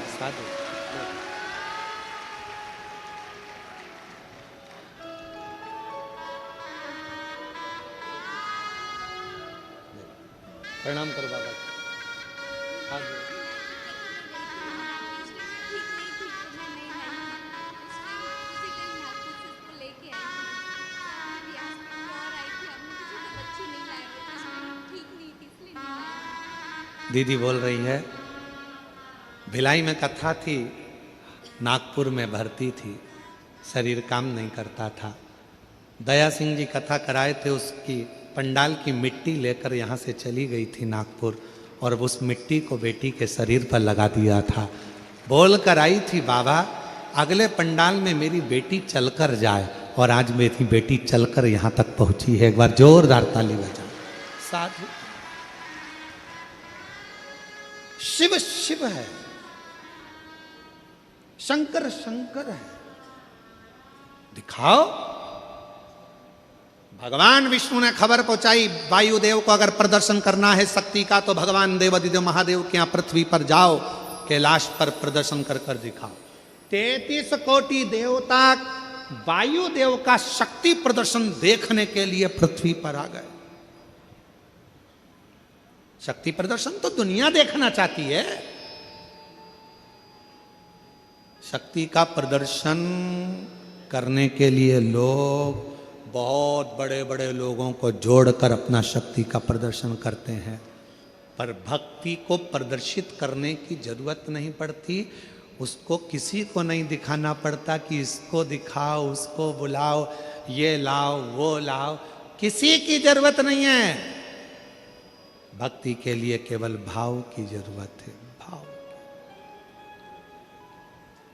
प्रणाम करो बाबा। हाँ जी। दीदी बोल रही है, भिलाई में कथा थी, नागपुर में भर्ती थी, शरीर काम नहीं करता था। दया सिंह जी कथा कराए थे, उसकी पंडाल की मिट्टी लेकर यहाँ से चली गई थी नागपुर, और उस मिट्टी को बेटी के शरीर पर लगा दिया था। बोल कर आई थी, बाबा अगले पंडाल में मेरी बेटी चलकर जाए, और आज मेरी बेटी चलकर यहाँ तक पहुँची है। एक बार जोरदार ताली बजाओ। साधु शिव शिव है, शंकर शंकर है। दिखाओ। भगवान विष्णु ने खबर पहुंचाई वायुदेव को, अगर प्रदर्शन करना है शक्ति का तो भगवान देवादिदेव महादेव के यहां पृथ्वी पर जाओ, कैलाश पर प्रदर्शन कर कर दिखाओ। 33 कोटि देवता वायुदेव का शक्ति प्रदर्शन देखने के लिए पृथ्वी पर आ गए। शक्ति प्रदर्शन तो दुनिया देखना चाहती है। शक्ति का प्रदर्शन करने के लिए लोग बहुत बड़े बड़े लोगों को जोड़कर अपना शक्ति का प्रदर्शन करते हैं, पर भक्ति को प्रदर्शित करने की जरूरत नहीं पड़ती। उसको किसी को नहीं दिखाना पड़ता कि इसको दिखाओ, उसको बुलाओ, ये लाओ, वो लाओ, किसी की जरूरत नहीं है। भक्ति के लिए केवल भाव की जरूरत है, भाव।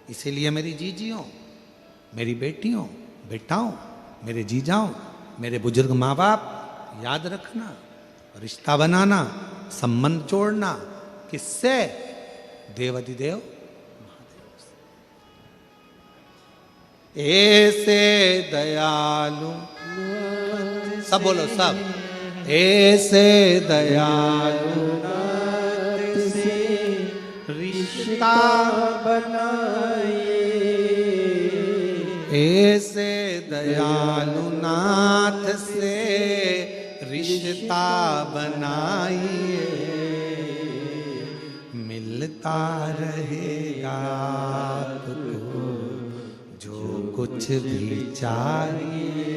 इसीलिए मेरी जीजियों, मेरी बेटियों, बेटाओं, मेरे जीजाओं, मेरे बुजुर्ग माँ बाप, याद रखना, रिश्ता बनाना, संबंध जोड़ना, किससे? देवादिदेव महादेव से। ऐसे दयालु, सब बोलो सब, ऐसे दयालु नाथ से रिश्ता बनाइए, ऐसे दयालु नाथ से रिश्ता बनाइए, मिलता रहेगा आपको जो कुछ भी चाहिए,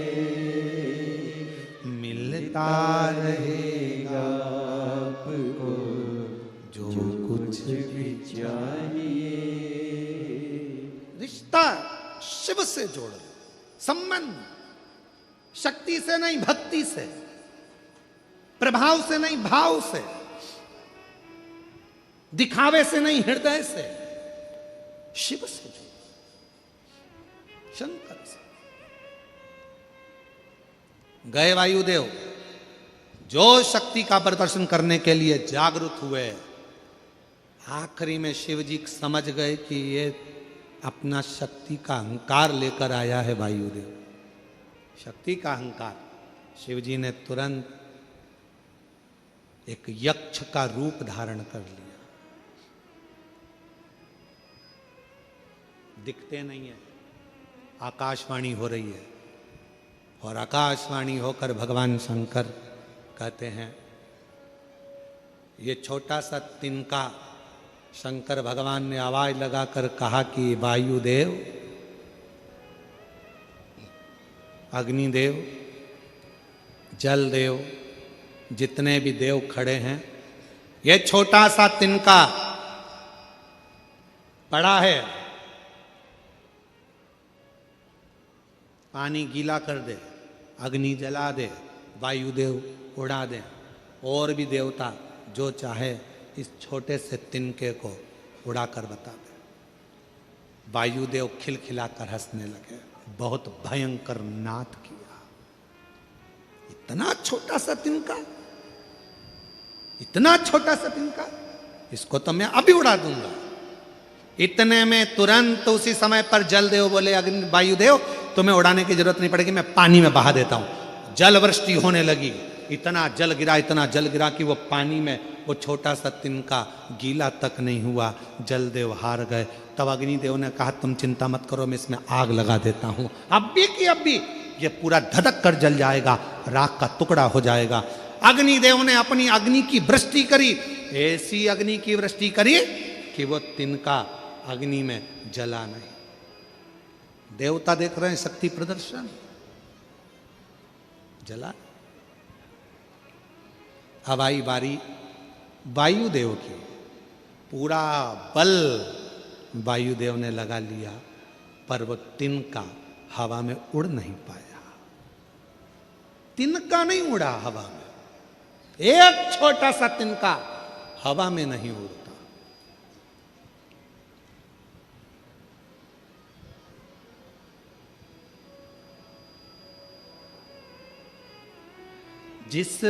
मिलता रहेगा आपको जो कुछ भी चाहिए। रिश्ता शिव से जोड़ लो, संबंध शक्ति से नहीं भक्ति से, प्रभाव से नहीं भाव से, दिखावे से नहीं हृदय से, शिव से जोड़ो, शंकर से। गए वायुदेव, जो शक्ति का प्रदर्शन करने के लिए जागरूक हुए, आखिरी में शिव जी समझ गए कि ये अपना शक्ति का अहंकार लेकर आया है वायुदेव, शक्ति का अहंकार। शिव जी ने तुरंत एक यक्ष का रूप धारण कर लिया। दिखते नहीं है, आकाशवाणी हो रही है, और आकाशवाणी होकर भगवान शंकर कहते हैं, ये छोटा सा तिनका, शंकर भगवान ने आवाज लगाकर कहा कि वायुदेव, अग्निदेव, जलदेव, जितने भी देव खड़े हैं, ये छोटा सा तिनका पड़ा है, पानी गीला कर दे, अग्नि जला दे, वायुदेव उड़ा दे, और भी देवता जो चाहे इस छोटे से तिनके को उड़ाकर बता दे। वायुदेव खिलखिलाकर हंसने लगे, बहुत भयंकर नाद किया। इतना छोटा सा तिनका, इतना छोटा सा तिनका, इसको तो मैं अभी उड़ा दूंगा। इतने में तुरंत उसी समय पर जलदेव बोले, अग्नि वायुदेव तुम्हें उड़ाने की जरूरत नहीं पड़ेगी, मैं पानी में बहा देता हूं। जल वृष्टि होने लगी, इतना जल गिरा, इतना जल गिरा कि वो पानी में वो छोटा सा तिनका गीला तक नहीं हुआ। जलदेव हार गए। तब अग्निदेव ने कहा, तुम चिंता मत करो, मैं इसमें आग लगा देता हूं, अब भी की अब भी ये पूरा धधक कर जल जाएगा, राख का टुकड़ा हो जाएगा। अग्निदेव ने अपनी अग्नि की वृष्टि करी, ऐसी अग्नि की वृष्टि करी कि वो तिनका अग्नि में जला नहीं। देवता देख रहे हैं शक्ति प्रदर्शन, जला। अब आई बारी वायुदेव की, पूरा बल वायुदेव ने लगा लिया, पर वो तिनका हवा में उड़ नहीं पाया। तिनका नहीं उड़ा हवा में, एक छोटा सा तिनका हवा में नहीं उड़ता। जिस